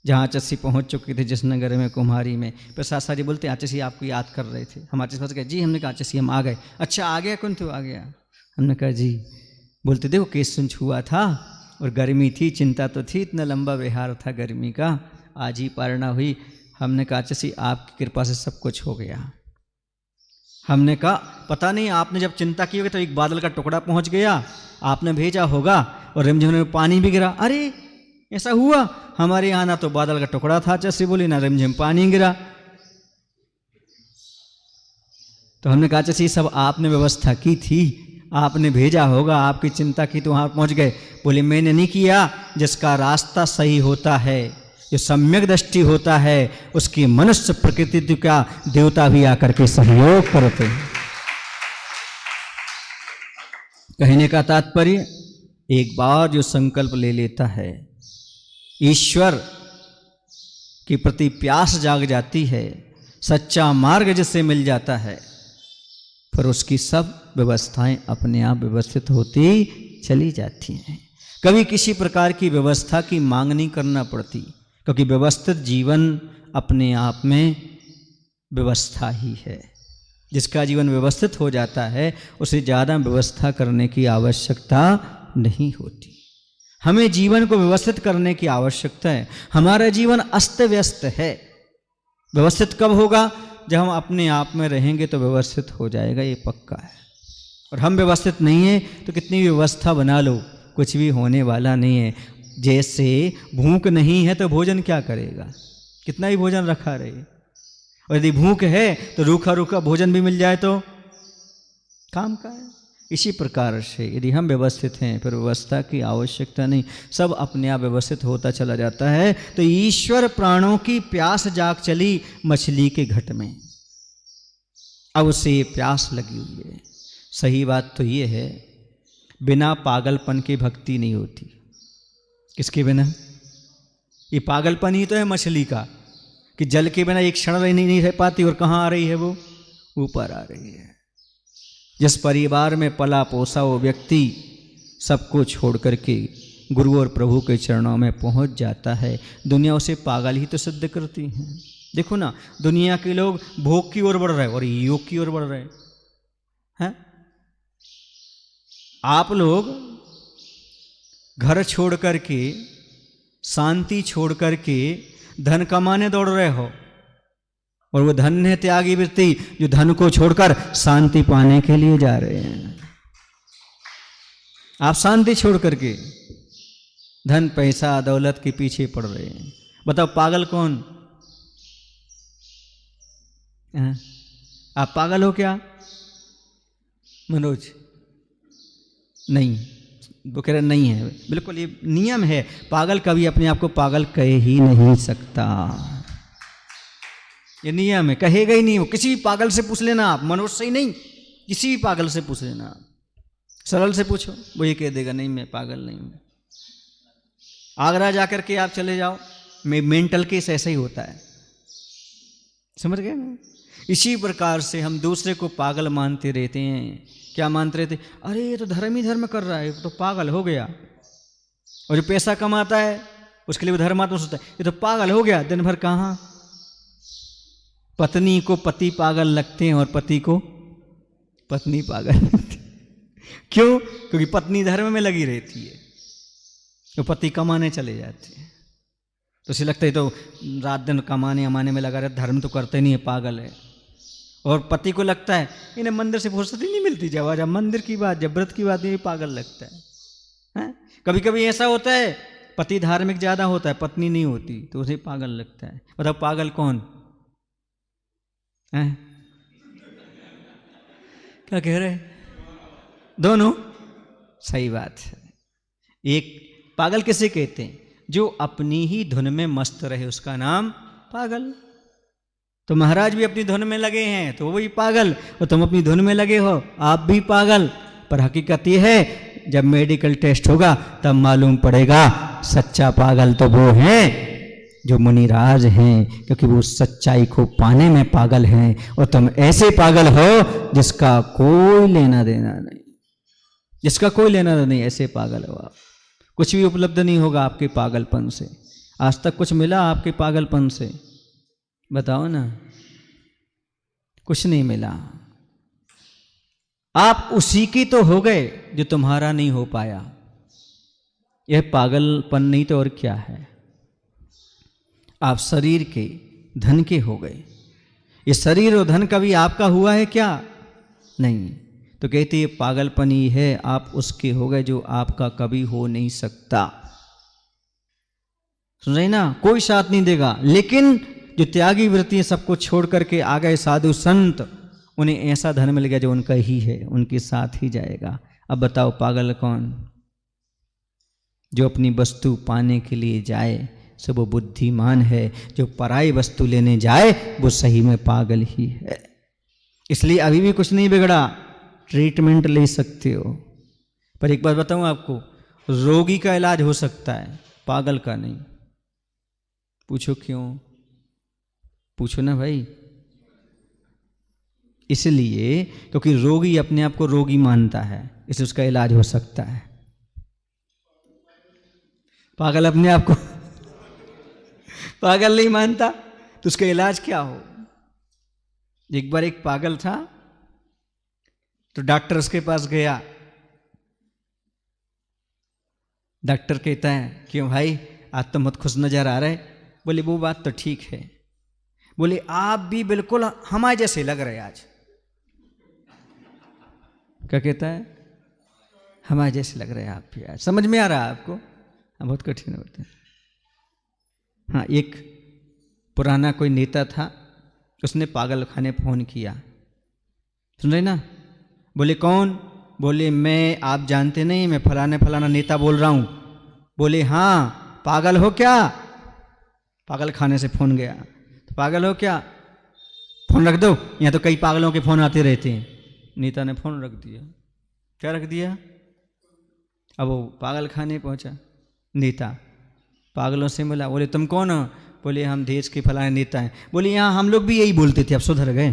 जहाँ आचार्य पहुँच चुके थे जिस नगर में, कुम्हारी में, प्रसाद साहब जी बोलते आचार्य आपको याद कर रहे थे। हम आचार्य पास गए, जी। हमने कहा आचार्य हम आ गए। अच्छा आ गया कुंथू, आ गया। हमने कहा जी। बोलते देखो केसुंज हुआ था और गर्मी थी, चिंता तो थी, इतना लंबा विहार था गर्मी का, आज ही पारणा हुई। हमने कहा आचार्य आपकी कृपा से सब कुछ हो गया। हमने कहा पता नहीं आपने जब चिंता की होगी तो एक बादल का टुकड़ा पहुंच गया, आपने भेजा होगा और रिमझिम में पानी भी गिरा। अरे ऐसा हुआ? हमारे यहाँ ना तो बादल का टुकड़ा था आचार्य बोली, ना रिमझिम पानी गिरा। तो हमने कहा आचार्य सब आपने व्यवस्था की थी, आपने भेजा होगा, आपकी चिंता की तो वहाँ पहुँच गए। बोले मैंने नहीं किया, जिसका रास्ता सही होता है, जो सम्यक दृष्टि होता है, उसकी मनुष्य प्रकृति का देवता भी आकर के सहयोग करते हैं। कहने का तात्पर्य, एक बार जो संकल्प ले लेता है, ईश्वर के प्रति प्यास जाग जाती है, सच्चा मार्ग जिससे मिल जाता है, फिर उसकी सब व्यवस्थाएं अपने आप व्यवस्थित होती चली जाती हैं। कभी किसी प्रकार की व्यवस्था की मांग नहीं करना पड़ती, क्योंकि व्यवस्थित जीवन अपने आप में व्यवस्था ही है। जिसका जीवन व्यवस्थित हो जाता है उसे ज़्यादा व्यवस्था करने की आवश्यकता नहीं होती। हमें जीवन को व्यवस्थित करने की आवश्यकता है। हमारा जीवन अस्त व्यस्त है। व्यवस्थित कब होगा? जब हम अपने आप में रहेंगे तो व्यवस्थित हो जाएगा, ये पक्का है। और हम व्यवस्थित नहीं है तो कितनी भी व्यवस्था बना लो, कुछ भी होने वाला नहीं है। जैसे भूख नहीं है तो भोजन क्या करेगा, कितना ही भोजन रखा रहे। और यदि भूख है तो रूखा रूखा भोजन भी मिल जाए तो काम का है। इसी प्रकार से यदि हम व्यवस्थित हैं फिर व्यवस्था की आवश्यकता नहीं, सब अपने आप व्यवस्थित होता चला जाता है। तो ईश्वर प्राणों की प्यास जाग चली मछली के घट में, अब उसे प्यास लगी हुई है। सही बात तो ये है, बिना पागलपन के भक्ति नहीं होती। किसके बिना? ये पागलपन ही तो है मछली का, कि जल के बिना एक क्षण नहीं रह पाती, और कहाँ आ रही है वो? ऊपर आ रही है। जिस परिवार में पला पोसा वो व्यक्ति सबको छोड़ करके गुरु और प्रभु के चरणों में पहुंच जाता है, दुनिया उसे पागल ही तो सिद्ध करती है। देखो ना, दुनिया के लोग भोग की ओर बढ़ रहे हैं और योग की ओर बढ़ रहे हैं। आप लोग घर छोड़ करके, शांति छोड़ करके धन कमाने दौड़ रहे हो, और वो धन्य है त्यागी वृत्ति जो धन को छोड़कर शांति पाने के लिए जा रहे हैं। आप शांति छोड़ करके धन पैसा दौलत के पीछे पड़ रहे हैं। बताओ पागल कौन? आप पागल हो क्या मनोज? नहीं, वो कह रहे नहीं है। बिल्कुल ये नियम है, पागल कभी अपने आप को पागल कह ही नहीं सकता। ये नियम है, कहेगा ही नहीं वो। किसी भी पागल से पूछ लेना आप, मनोज से ही नहीं, किसी भी पागल से पूछ लेना आप, सरल से पूछो, वो ये कह देगा नहीं मैं पागल नहीं हूं। आगरा जाकर के आप चले जाओ, मेंटल केस ऐसा ही होता है, समझ गए ना? इसी प्रकार से हम दूसरे को पागल मानते रहते हैं। क्या मानते रहते? अरे ये तो धर्म ही धर्म कर रहा है, ये तो पागल हो गया। और जो पैसा कमाता है उसके लिए वो धर्मात्मा सोचता है, ये तो पागल हो गया। दिन भर कहाँ? पत्नी को पति पागल लगते हैं और पति को पत्नी पागल लगती है। क्यों? क्योंकि पत्नी धर्म में लगी रहती है, तो पति कमाने चले जाते हैं। तो उसे लगता है तो रात दिन कमाने अमाने में लगा रहे, धर्म तो करते नहीं है, पागल है। और पति को लगता है इन्हें मंदिर से फुर्सत ही नहीं मिलती, जब मंदिर की बात, जब व्रत की बात, ये पागल लगता है। कभी कभी ऐसा होता है पति धार्मिक ज्यादा होता है, पत्नी नहीं होती, तो उसे पागल लगता है। बताओ पागल कौन है? क्या कह रहे? दोनों सही बात है। एक पागल किसे कहते हैं? जो अपनी ही धुन में मस्त रहे, उसका नाम पागल। तो महाराज भी अपनी धुन में लगे हैं तो वही पागल, और तुम अपनी धुन में लगे हो, आप भी पागल। पर हकीकत ये है जब मेडिकल टेस्ट होगा तब मालूम पड़ेगा सच्चा पागल तो वो है जो मुनिराज हैं, क्योंकि वो सच्चाई को पाने में पागल हैं। और तुम ऐसे पागल हो जिसका कोई लेना देना नहीं, जिसका कोई लेना देना नहीं, ऐसे पागल हो आप। कुछ भी उपलब्ध नहीं होगा आपके पागलपन से। आज तक कुछ मिला आपके पागलपन से? बताओ ना, कुछ नहीं मिला। आप उसी की तो हो गए जो तुम्हारा नहीं हो पाया। यह पागलपन नहीं तो और क्या है? आप शरीर के धन के हो गए। ये शरीर और धन कभी आपका हुआ है क्या? नहीं। तो कहते ये पागलपन ही है, आप उसके हो गए जो आपका कभी हो नहीं सकता। सुन रहे ना? कोई साथ नहीं देगा। लेकिन जो त्यागी वृत्ति सबको छोड़ करके आ गए साधु संत, उन्हें ऐसा धन मिल गया जो उनका ही है, उनके साथ ही जाएगा। अब बताओ पागल कौन? जो अपनी वस्तु पाने के लिए जाए सो वो बुद्धिमान है, जो पराई वस्तु लेने जाए वो सही में पागल ही है। इसलिए अभी भी कुछ नहीं बिगड़ा, ट्रीटमेंट ले सकते हो। पर एक बात बताऊं आपको, रोगी का इलाज हो सकता है, पागल का नहीं। पूछो क्यों? पूछो ना भाई। इसलिए क्योंकि रोगी अपने आप को रोगी मानता है, इसलिए उसका इलाज हो सकता है। पागल अपने आप को पागल नहीं मानता तो उसका इलाज क्या हो? एक बार एक पागल था तो डॉक्टर उसके पास गया। डॉक्टर कहता है क्यों भाई आज तो बहुत खुश नजर आ रहे? बोले वो बात तो ठीक है। बोले आप भी बिल्कुल हमारे जैसे लग रहे आज। क्या कहता है? हमारे जैसे लग रहे हैं आप भी आज। समझ में आ रहा है आपको? हाँ, बहुत कठिन होता है। हाँ, एक पुराना कोई नेता था, उसने पागल खाने फोन किया। सुन रहे ना? बोले कौन? बोले मैं, आप जानते नहीं, मैं फलाना नेता बोल रहा हूँ। बोले हाँ, पागल हो क्या? पागल खाने से फोन गया। तो पागल हो क्या? फोन रख दो, यहाँ तो कई पागलों के फोन आते रहते हैं। नेता ने फोन रख दिया। क्या रख दिया? अब वो पागल खाने पहुंचा। नेता पागलों से मिला। बोले तुम कौन हो? बोले हम देश के फलाने नेता हैं। बोले यहाँ हम लोग भी यही बोलते थे, अब सुधर गए।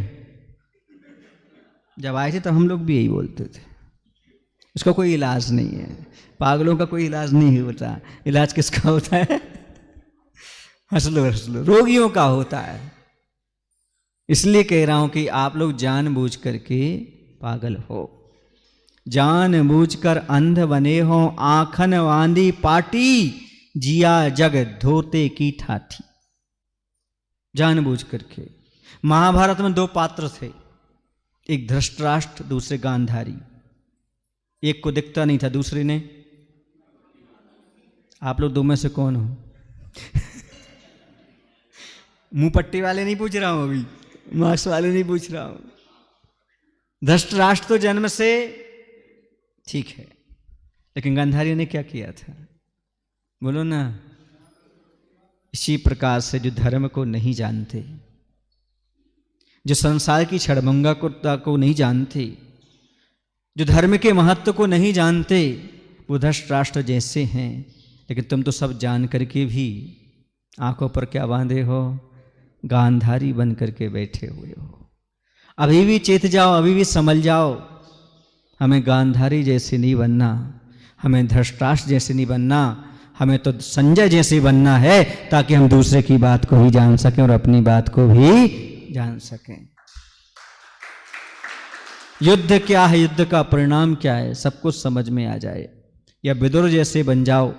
जब आए थे तब हम लोग भी यही बोलते थे। उसका कोई इलाज नहीं है। पागलों का कोई इलाज नहीं होता। इलाज किसका होता है? हंस लो हंस लो, रोगियों का होता है। इसलिए कह रहा हूं कि आप लोग जानबूझ करके पागल हो, जानबूझकर अंध बने हो। आंखन वांदी पाटी, जिया जग धोते की ठाठी। जानबूझ करके महाभारत में दो पात्र थे, एक धृतराष्ट्र, दूसरे गांधारी। एक को दिखता नहीं था, दूसरे ने। आप लोग दो में से कौन हो? मुंह पट्टी वाले नहीं पूछ रहा हूं, अभी मार्क्स वाले नहीं पूछ रहा हूं। धृतराष्ट्र तो जन्म से ठीक है, लेकिन गांधारी ने क्या किया था? बोलो ना। इसी प्रकार से जो धर्म को नहीं जानते, जो संसार की क्षणभंगुरता को नहीं जानते, जो धर्म के महत्व को नहीं जानते, वो धृतराष्ट्र जैसे हैं। लेकिन तुम तो सब जान करके भी आंखों पर क्या बांधे हो? गांधारी बन करके बैठे हुए हो। अभी भी चेत जाओ, अभी भी समझ जाओ, हमें गांधारी जैसे नहीं बनना, हमें धृतराष्ट्र जैसे नहीं बनना, हमें तो संजय जैसे बनना है, ताकि हम दूसरे की बात को भी जान सकें और अपनी बात को भी जान सकें। युद्ध क्या है, युद्ध का परिणाम क्या है, सब कुछ समझ में आ जाए। या विदुर जैसे बन जाओ,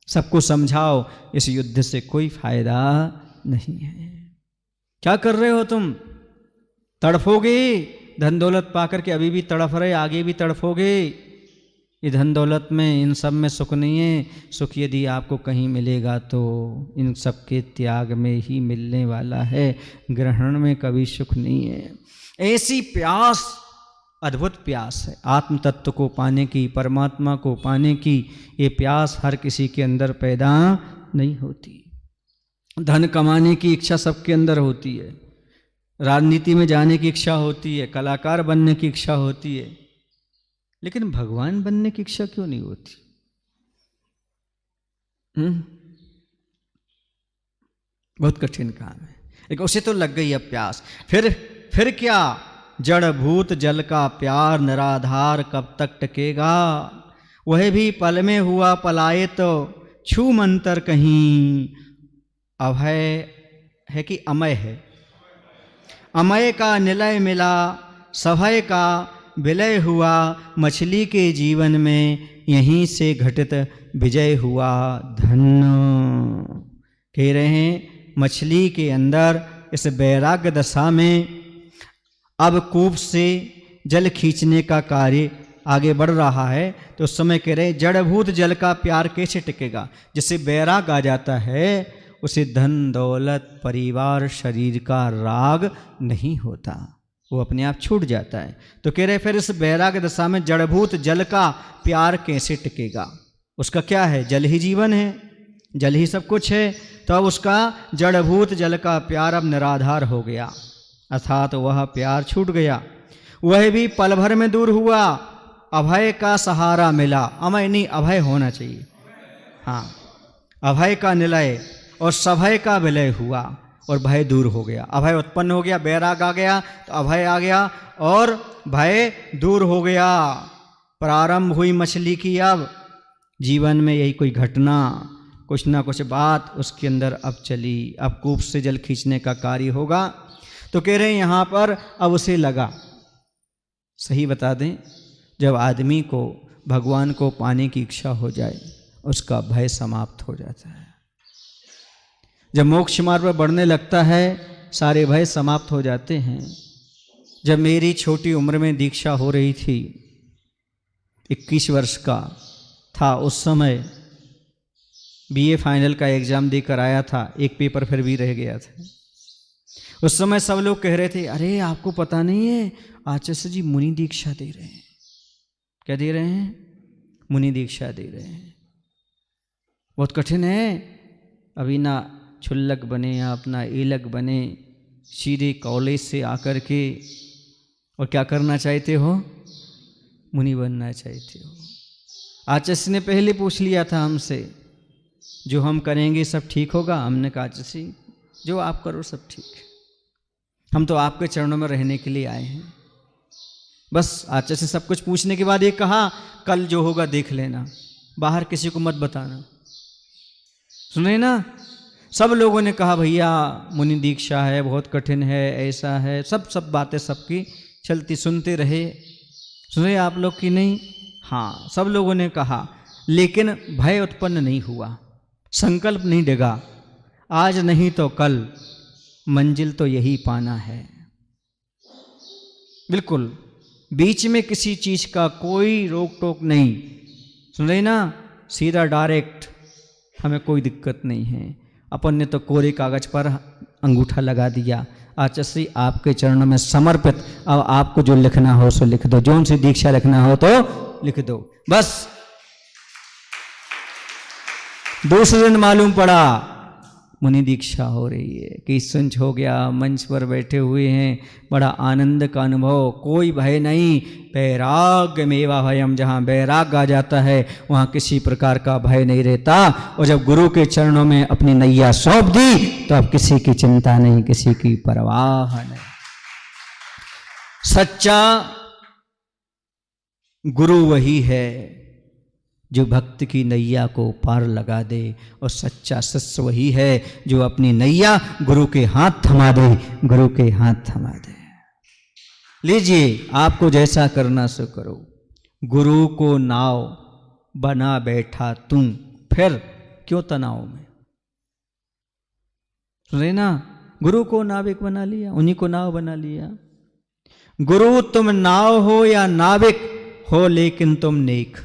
सबको समझाओ, इस युद्ध से कोई फायदा नहीं है। क्या कर रहे हो तुम? तड़फोगे, धन दौलत पाकर के अभी भी तड़फ रहे, आगे भी तड़फोगे। ये धन दौलत में, इन सब में सुख नहीं है। सुख यदि आपको कहीं मिलेगा तो इन सब के त्याग में ही मिलने वाला है, ग्रहण में कभी सुख नहीं है। ऐसी प्यास, अद्भुत प्यास है आत्म तत्व को पाने की, परमात्मा को पाने की। ये प्यास हर किसी के अंदर पैदा नहीं होती। धन कमाने की इच्छा सबके अंदर होती है, राजनीति में जाने की इच्छा होती है, कलाकार बनने की इच्छा होती है, लेकिन भगवान बनने की इच्छा क्यों नहीं होती? बहुत कठिन काम है, लेकिन उसे तो लग गई अब प्यास। फिर क्या? जड़ भूत जल का प्यार निराधार कब तक टकेगा? वह भी पल में हुआ पलाए तो छू मंतर कहीं। अभय है कि अमय है? अमय का निलय मिला, सभय का विलय हुआ। मछली के जीवन में यहीं से घटित विजय हुआ। धन्य कह रहे हैं, मछली के अंदर इस वैराग्य दशा में अब कूप से जल खींचने का कार्य आगे बढ़ रहा है। तो उस समय कह रहे, जड़भूत जल का प्यार कैसे टिकेगा? जिससे वैराग आ जाता है, उसे धन दौलत परिवार शरीर का राग नहीं होता, वो अपने आप छूट जाता है। तो कह रहे फिर इस वैराग दशा में जड़भूत जल का प्यार कैसे टिकेगा? उसका क्या है? जल ही जीवन है, जल ही सब कुछ है। तो अब उसका जड़भूत जल का प्यार अब निराधार हो गया, अर्थात वह प्यार छूट गया। वह भी पल भर में दूर हुआ। अभय का सहारा मिला। अमय नहीं, अभय होना चाहिए। हाँ, अभय का निलय और सभय का विलय हुआ और भय दूर हो गया। अभय उत्पन्न हो गया, बैराग आ गया तो अभय आ गया और भय दूर हो गया। प्रारंभ हुई मछली की अब जीवन में यही कोई घटना, कुछ ना कुछ बात उसके अंदर अब चली। अब कूप से जल खींचने का कार्य होगा। तो कह रहे हैं यहाँ पर अब उसे लगा। सही बता दें, जब आदमी को भगवान को पाने की इच्छा हो जाए, उसका भय समाप्त हो जाता है। जब मोक्ष मार्ग पर बढ़ने लगता है, सारे भय समाप्त हो जाते हैं। जब मेरी छोटी उम्र में दीक्षा हो रही थी, 21 वर्ष का था उस समय, बीए फाइनल का एग्जाम देकर आया था, एक पेपर फिर भी रह गया था। उस समय सब लोग कह रहे थे, अरे आपको पता नहीं है आचार्य जी मुनि दीक्षा दे रहे हैं। क्या दे रहे हैं? मुनि दीक्षा दे रहे हैं। बहुत कठिन है। अभी ना छुल्लक बने या अपना एलक बने, सीधे कॉलेज से आकर के और क्या करना चाहते हो? मुनि बनना चाहते हो। आचार्य ने पहले पूछ लिया था हमसे, जो हम करेंगे सब ठीक होगा? हमने कहा आचार्य जो आप करो सब ठीक है, हम तो आपके चरणों में रहने के लिए आए हैं। बस आचार्य से सब कुछ पूछने के बाद ये कहा, कल जो होगा देख लेना, बाहर किसी को मत बताना। सुने ना, सब लोगों ने कहा भैया मुनि दीक्षा है, बहुत कठिन है, ऐसा है, सब बातें सबकी चलती, सुनते रहे। सुने आप लोग की नहीं? हाँ, सब लोगों ने कहा, लेकिन भय उत्पन्न नहीं हुआ, संकल्प नहीं डिगा। आज नहीं तो कल मंजिल तो यही पाना है। बिल्कुल बीच में किसी चीज का कोई रोक टोक नहीं, सुन रहे ना, सीधा डायरेक्ट, हमें कोई दिक्कत नहीं है। अपन ने तो कोरे कागज पर अंगूठा लगा दिया, आचार्य श्री आपके चरणों में समर्पित, अब आपको जो लिखना हो सो लिख दो, जो सी दीक्षा लिखना हो तो लिख दो। बस दूसरे दिन मालूम पड़ा मुनि दीक्षा हो रही है, कि संच हो गया, मंच पर बैठे हुए हैं, बड़ा आनंद का अनुभव, कोई भय नहीं, वैराग्य मेवा भयम, जहाँ वैराग्य आ जाता है वहाँ किसी प्रकार का भय नहीं रहता। और जब गुरु के चरणों में अपनी नैया सौंप दी तो अब किसी की चिंता नहीं, किसी की परवाह नहीं। सच्चा गुरु वही है जो भक्त की नैया को पार लगा दे, और सच्चा शिष्य वही है जो अपनी नैया गुरु के हाथ थमा दे, गुरु के हाथ थमा दे। लीजिए, आपको जैसा करना सो करो। गुरु को नाव बना बैठा तुम, फिर क्यों तनाव में? सुने ना, गुरु को नाविक बना लिया, उन्हीं को नाव बना लिया। गुरु तुम नाव हो या नाविक हो, लेकिन तुम नेक।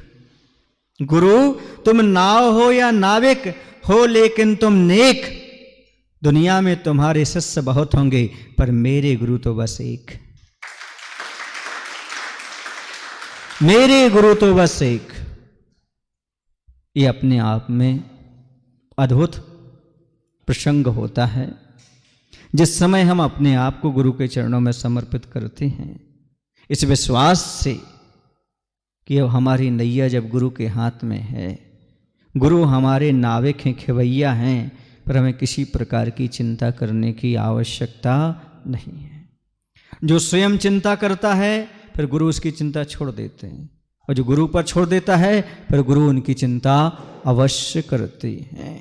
गुरु तुम नाव हो या नाविक हो, लेकिन तुम नेक। दुनिया में तुम्हारे शिष्य बहुत होंगे, पर मेरे गुरु तो बस एक, मेरे गुरु तो बस एक। ये अपने आप में अद्भुत प्रसंग होता है जिस समय हम अपने आप को गुरु के चरणों में समर्पित करते हैं, इस विश्वास से कि अब हमारी नैया जब गुरु के हाथ में है, गुरु हमारे नाविक हैं, खेवैया हैं, पर हमें किसी प्रकार की चिंता करने की आवश्यकता नहीं है। जो स्वयं चिंता करता है फिर गुरु उसकी चिंता छोड़ देते हैं, और जो गुरु पर छोड़ देता है फिर गुरु उनकी चिंता अवश्य करते हैं।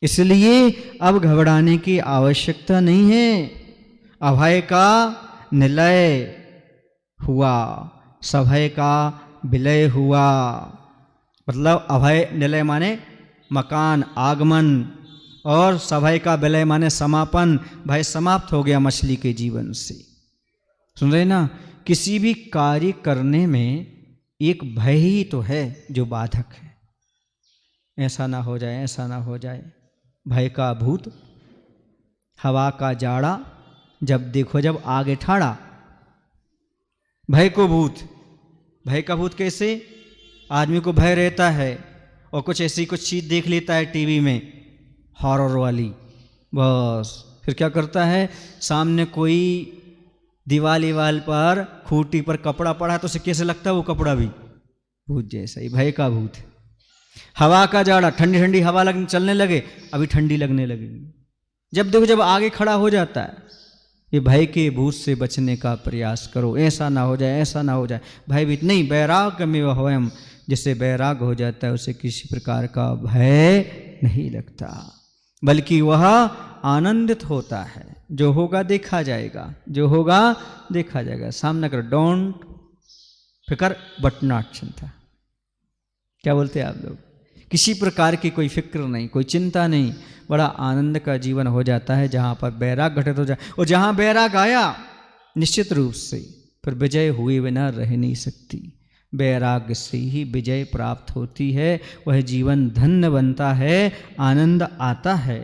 इसलिए अब घबराने की आवश्यकता नहीं है। अभय का निलय हुआ, सभय का विलय हुआ। मतलब अभय निलय माने मकान, आगमन, और सभय का विलय माने समापन। भय समाप्त हो गया मछली के जीवन से। सुन रहे ना, किसी भी कार्य करने में एक भय ही तो है जो बाधक है। ऐसा ना हो जाए, ऐसा ना हो जाए। भय का भूत, हवा का जाड़ा, जब देखो जब आगे ठाड़ा। भय को भूत, भय का भूत कैसे? आदमी को भय रहता है और कुछ ऐसी कुछ चीज़ देख लेता है टीवी में हॉरर वाली, बस फिर क्या करता है, सामने कोई दीवाल पर खूंटी पर कपड़ा पड़ा है तो उसे कैसे लगता है वो कपड़ा भी भूत जैसा ही। भय का भूत। हवा का जाड़ा, ठंडी ठंडी हवा चलने लगे, अभी ठंडी लगने लगेगी। जब देखो जब आगे खड़ा हो जाता है। ये भय के भूत से बचने का प्रयास करो, ऐसा ना हो जाए, ऐसा ना हो जाए। भयभीत नहीं, वैराग्य में वयम, जिससे वैराग्य हो जाता है उसे किसी प्रकार का भय नहीं लगता, बल्कि वह आनंदित होता है। जो होगा देखा जाएगा, जो होगा देखा जाएगा। सामना करो, डोंट फिकर बट नॉट चिंता। क्या बोलते हैं आप लोग? किसी प्रकार की कोई फिक्र नहीं, कोई चिंता नहीं, बड़ा आनंद का जीवन हो जाता है जहाँ पर वैराग घटित हो जाए। और जहाँ वैराग आया निश्चित रूप से फिर विजय हुए बिना रह नहीं सकती। वैराग्य से ही विजय प्राप्त होती है, वह जीवन धन्य बनता है, आनंद आता है।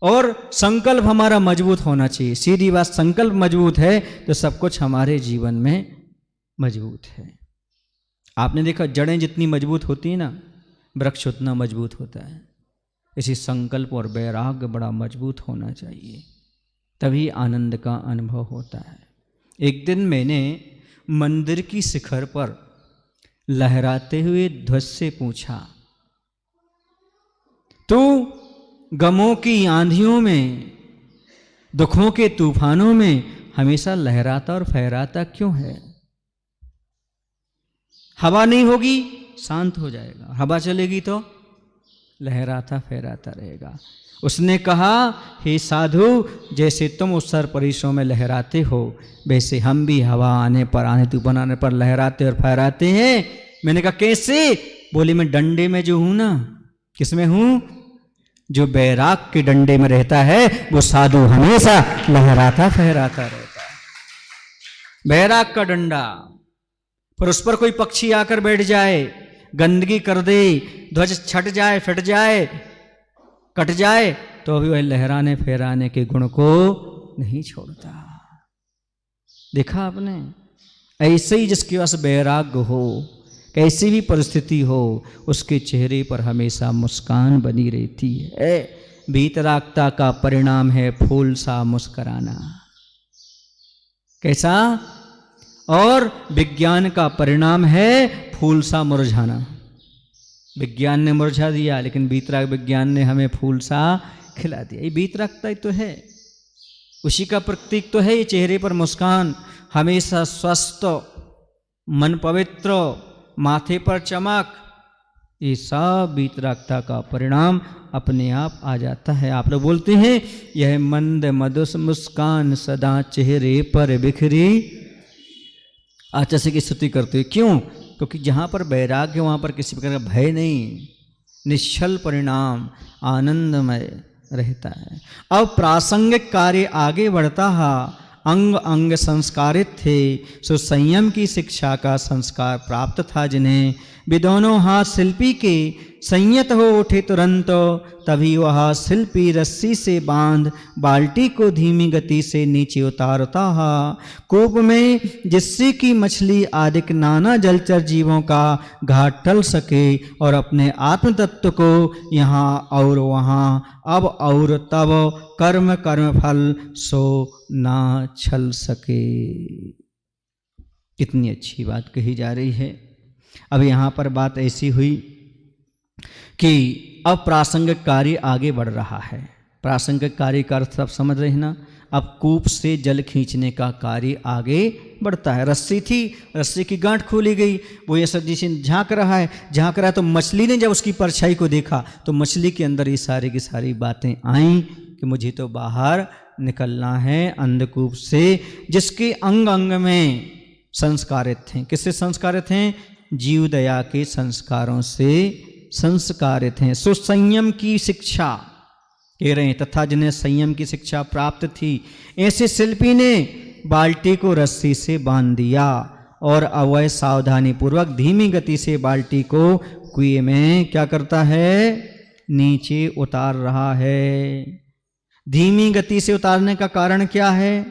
और संकल्प हमारा मजबूत होना चाहिए। सीधी बात, संकल्प मजबूत है तो सब कुछ हमारे जीवन में मजबूत है। आपने देखा जड़ें जितनी मजबूत होती हैं ना, वृक्ष उतना मजबूत होता है। इसी संकल्प और वैराग्य बड़ा मजबूत होना चाहिए, तभी आनंद का अनुभव होता है। एक दिन मैंने मंदिर की शिखर पर लहराते हुए ध्वज से पूछा, तू गमों की आंधियों में, दुखों के तूफानों में हमेशा लहराता और फहराता क्यों है? हवा नहीं होगी शांत हो जाएगा, हवा चलेगी तो लहराता फहराता रहेगा। उसने कहा, हे साधु, जैसे तुम उस सर परिसरों में लहराते हो, वैसे हम भी हवा आने पर, आने तूफान आने पर लहराते और फहराते हैं। मैंने कहा कैसे? बोले मैं डंडे में जो हूं ना, किसमें हूं? जो बैराग के डंडे में रहता है वो साधु हमेशा लहराता फहराता रहता है। बैराग का डंडा, पर उस पर कोई पक्षी आकर बैठ जाए, गंदगी कर दे, ध्वज छट जाए, फट जाए, कट जाए, तो भी वह लहराने फहराने के गुण को नहीं छोड़ता। देखा आपने? ऐसे ही जिसके पास वैराग्य हो, कैसी भी परिस्थिति हो, उसके चेहरे पर हमेशा मुस्कान बनी रहती है। वीतरागता का परिणाम है फूल सा मुस्कराना। कैसा? और विज्ञान का परिणाम है फूल सा मुरझाना। विज्ञान ने मुरझा दिया, लेकिन वीतराग विज्ञान ने हमें फूल सा खिला दिया। ये वीतरागता ही तो है, उसी का प्रतीक तो है ये चेहरे पर मुस्कान, हमेशा स्वस्थ, मन पवित्र, माथे पर चमक। ये सब वीतरागता का परिणाम अपने आप आ जाता है। आप लोग बोलते हैं यह मंद मधुर मुस्कान सदा चेहरे पर बिखरी। आचार्य की स्तुति करते हैं। क्यों? क्योंकि जहाँ पर वैराग्य वहाँ पर किसी प्रकार का भय नहीं, निश्चल परिणाम आनंदमय रहता है। अब प्रासंगिक कार्य आगे बढ़ता है। अंग अंग संस्कारित थे, सो संयम की शिक्षा का संस्कार प्राप्त था जिन्हें। वे दोनों हाथ शिल्पी के संयत हो उठे तुरंत, तभी वह शिल्पी रस्सी से बांध बाल्टी को धीमी गति से नीचे उतारता है। कूप में जिससे कि मछली आदि नाना जलचर जीवों का घाट टल सके और अपने आत्म तत्व को यहाँ और वहाँ, अब और तब, कर्म कर्म फल सो ना छल सके। कितनी अच्छी बात कही जा रही है। अब यहाँ पर बात ऐसी हुई कि अब प्रासंगिक कार्य आगे बढ़ रहा है। प्रासंगिक कार्य का अर्थ सब समझ रहे हैं ना? अब कूप से जल खींचने का कार्य आगे बढ़ता है। रस्सी थी, रस्सी की गांठ खोली गई, वो ये सब जैसे झांक रहा है तो मछली ने जब उसकी परछाई को देखा तो मछली के अंदर ये सारी की सारी बातें आईं कि मुझे तो बाहर निकलना है अंधकूप से, जिसके अंग अंग में संस्कारित थे। किससे संस्कारित हैं? जीव दया के संस्कारों से संस्कारित हैं। सो संयम की शिक्षा कह रहे हैं, तथा जिन्हें संयम की शिक्षा प्राप्त थी, ऐसे शिल्पी ने बाल्टी को रस्सी से बांध दिया और अवय सावधानी पूर्वक धीमी गति से बाल्टी को कुएं में क्या करता है? नीचे उतार रहा है। धीमी गति से उतारने का कारण क्या है?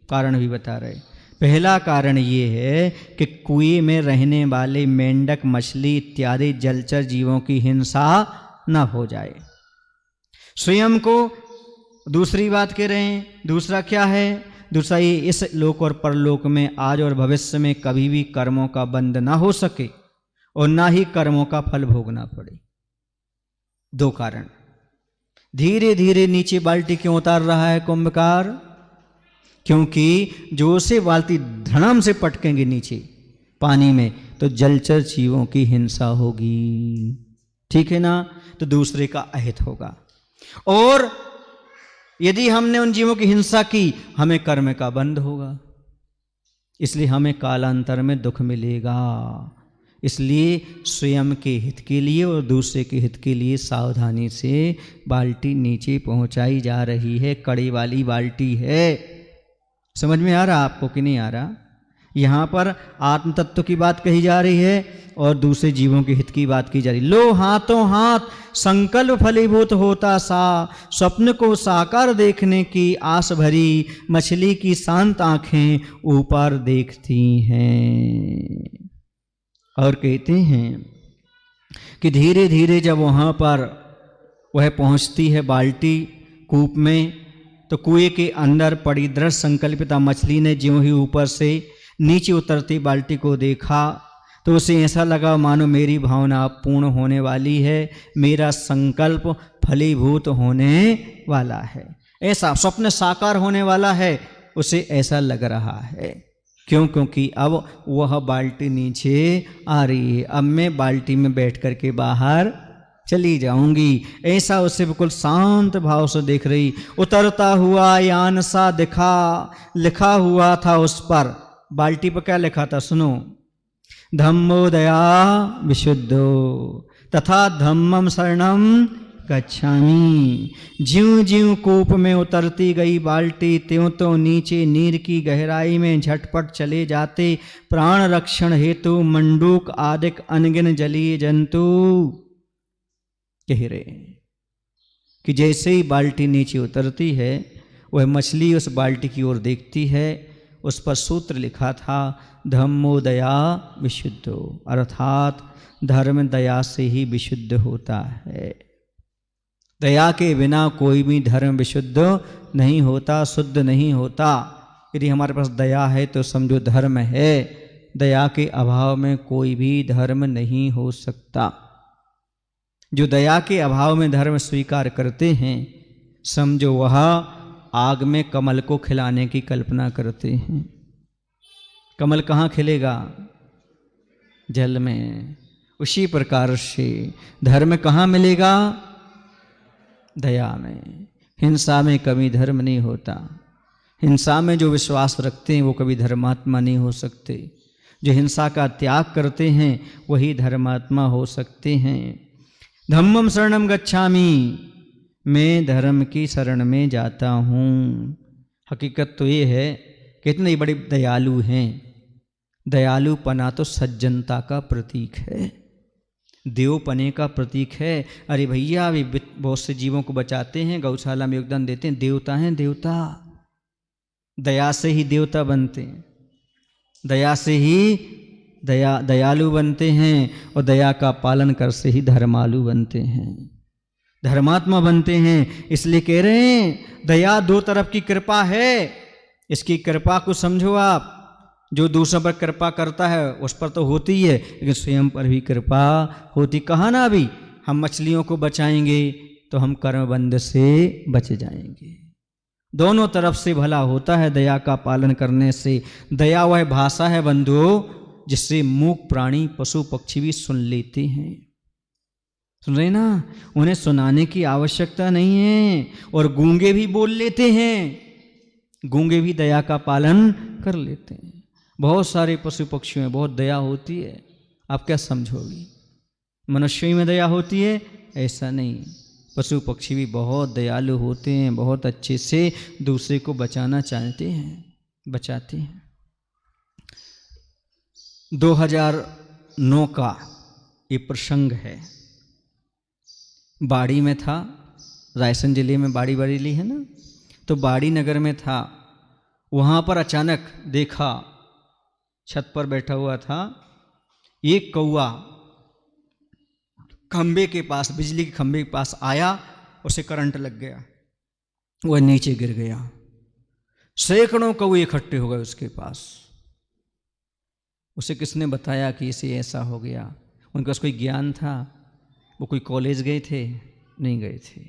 कारण भी बता रहे। पहला कारण ये है कि कुएं में रहने वाले मेंढक, मछली इत्यादि जलचर जीवों की हिंसा न हो जाए। स्वयं को दूसरी बात कह रहे हैं। दूसरा क्या है? दूसरा ये इस लोक और परलोक में आज और भविष्य में कभी भी कर्मों का बंध ना हो सके और ना ही कर्मों का फल भोगना पड़े। दो कारण। धीरे धीरे नीचे बाल्टी क्यों उतार रहा है कुंभकार? क्योंकि जो से बाल्टी धड़ाम से पटकेंगे नीचे पानी में तो जलचर जीवों की हिंसा होगी, ठीक है ना? तो दूसरे का अहित होगा, और यदि हमने उन जीवों की हिंसा की हमें कर्म का बंध होगा, इसलिए हमें कालांतर में दुख मिलेगा। इसलिए स्वयं के हित के लिए और दूसरे के हित के लिए सावधानी से बाल्टी नीचे पहुंचाई जा रही है। कड़ी वाली बाल्टी है। समझ में आ रहा आपको कि नहीं आ रहा? यहाँ पर आत्म तत्व की बात कही जा रही है और दूसरे जीवों के हित की बात की जा रही। लो हाथों हाथ संकल्प फलीभूत होता सा, स्वप्न को साकार देखने की आस भरी मछली की शांत आंखें ऊपर देखती हैं। और कहते हैं कि धीरे धीरे जब वहाँ पर वह पहुँचती है बाल्टी कूप में, तो कुएं के अंदर पड़ी दृढ़ संकल्पिता मछली ने ज्यों ही ऊपर से नीचे उतरती बाल्टी को देखा तो उसे ऐसा लगा मानो मेरी भावना पूर्ण होने वाली है, मेरा संकल्प फलीभूत होने वाला है, ऐसा स्वप्न साकार होने वाला है, उसे ऐसा लग रहा है। क्यों? क्योंकि अब वह बाल्टी नीचे आ रही है। अब मैं बाल्टी में बैठ कर के बाहर चली जाऊंगी, ऐसा उसे बिल्कुल शांत भाव से देख रही। उतरता हुआ यान सा दिखा, लिखा हुआ था उस पर। बाल्टी पर क्या लिखा था? सुनो, धम्मो दया विशुद्धो तथा धम्मम शरणम गच्छामि। ज्यों ज्यों कूप में उतरती गई बाल्टी त्यों तो नीचे नीर की गहराई में झटपट चले जाते प्राण रक्षण हेतु मंडूक आदिक अनगिन जलीय जंतु। कह रहे कि जैसे ही बाल्टी नीचे उतरती है वह मछली उस बाल्टी की ओर देखती है, उस पर सूत्र लिखा था धम्मो दया विशुद्धो, अर्थात धर्म दया से ही विशुद्ध होता है। दया के बिना कोई भी धर्म विशुद्ध नहीं होता, शुद्ध नहीं होता। यदि हमारे पास दया है तो समझो धर्म है, दया के अभाव में कोई भी धर्म नहीं हो सकता। जो दया के अभाव में धर्म स्वीकार करते हैं समझो वह आग में कमल को खिलाने की कल्पना करते हैं। कमल कहाँ खिलेगा? जल में। उसी प्रकार से धर्म कहाँ मिलेगा? दया में। हिंसा में कभी धर्म नहीं होता। हिंसा में जो विश्वास रखते हैं वो कभी धर्मात्मा नहीं हो सकते। जो हिंसा का त्याग करते हैं वही धर्मात्मा हो सकते हैं। धम्मम शरणम गच्छामि, मैं धर्म की शरण में जाता हूँ। हकीकत तो ये है कि इतने बड़े दयालु हैं। दयालुपना तो सज्जनता का प्रतीक है, देवपने का प्रतीक है। अरे भैया अभी बहुत से जीवों को बचाते हैं, गौशाला में योगदान देते हैं, देवता हैं देवता। दया से ही देवता बनते हैं, दया से ही दयालु बनते हैं, और दया का पालन कर से ही धर्मालु बनते हैं, धर्मात्मा बनते हैं। इसलिए कह रहे हैं दया दो तरफ की कृपा है। इसकी कृपा को समझो आप। जो दूसरों पर कृपा करता है उस पर तो होती है, लेकिन स्वयं पर भी कृपा होती। कहा ना अभी हम मछलियों को बचाएंगे तो हम कर्मबंध से बच जाएंगे। दोनों तरफ से भला होता है दया का पालन करने से। दया वह भाषा है बंधुओं जिससे मूक प्राणी पशु पक्षी भी सुन लेते हैं। सुन रहे ना? उन्हें सुनाने की आवश्यकता नहीं है। और गूंगे भी बोल लेते हैं, गूंगे भी दया का पालन कर लेते हैं। बहुत सारे पशु पक्षियों में बहुत दया होती है। आप क्या समझोगी? मनुष्यों में दया होती है? ऐसा नहीं, पशु पक्षी भी बहुत दयालु होते हैं, बहुत अच्छे से दूसरे को बचाना चाहते हैं, बचाते हैं। 2009 का ये प्रसंग है। बाड़ी में था, रायसेन जिले में बाड़ी बरेली है ना, तो बाड़ी नगर में था। वहाँ पर अचानक देखा, छत पर बैठा हुआ था, एक कौआ खंबे के पास, बिजली के खंबे के पास आया, उसे करंट लग गया, वह नीचे गिर गया। सैकड़ों कौए इकट्ठे हो गए उसके पास। उसे किसने बताया कि इसे ऐसा हो गया? उनके पास कोई ज्ञान था? वो कोई कॉलेज गए थे? नहीं गए थे।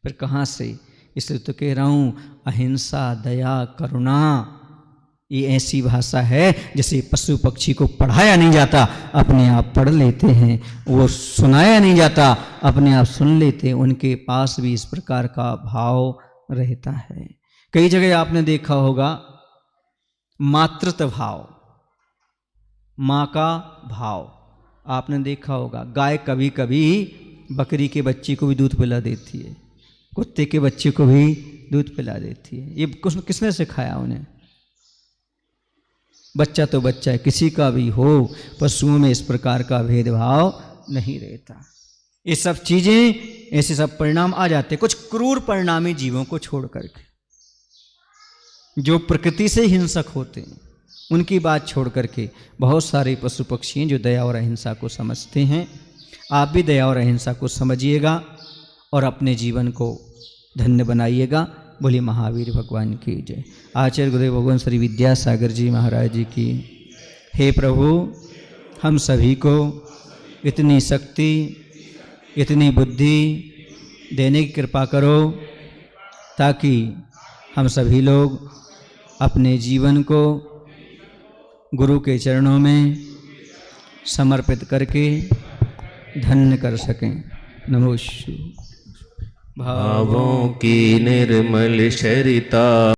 फिर कहाँ से? इसलिए तो कह रहा हूँ अहिंसा, दया, करुणा ये ऐसी भाषा है जिसे पशु पक्षी को पढ़ाया नहीं जाता, अपने आप पढ़ लेते हैं। वो सुनाया नहीं जाता, अपने आप सुन लेते हैं। उनके पास भी इस प्रकार का भाव रहता है। कई जगह आपने देखा होगा मातृत्व भाव, माँ का भाव आपने देखा होगा। गाय कभी कभी बकरी के बच्चे को भी दूध पिला देती है, कुत्ते के बच्चे को भी दूध पिला देती है। ये किसने सिखाया उन्हें? बच्चा तो बच्चा है, किसी का भी हो। पशुओं में इस प्रकार का भेदभाव नहीं रहता। ये सब चीजें, ऐसे सब परिणाम आ जाते, कुछ क्रूर परिणामी जीवों को छोड़ करके, जो प्रकृति से हिंसक होते हैं उनकी बात छोड़ करके बहुत सारे पशु पक्षी हैं जो दया और अहिंसा को समझते हैं। आप भी दया और अहिंसा को समझिएगा और अपने जीवन को धन्य बनाइएगा। बोलिए महावीर भगवान की जय। आचार्य गुरुदेव भगवान श्री विद्यासागर जी महाराज जी की। हे प्रभु, हम सभी को इतनी शक्ति, इतनी बुद्धि देने की कृपा करो ताकि हम सभी लोग अपने जीवन को गुरु के चरणों में समर्पित करके धन्य कर सकें। नमो शिवाय। भावों की निर्मल शरिता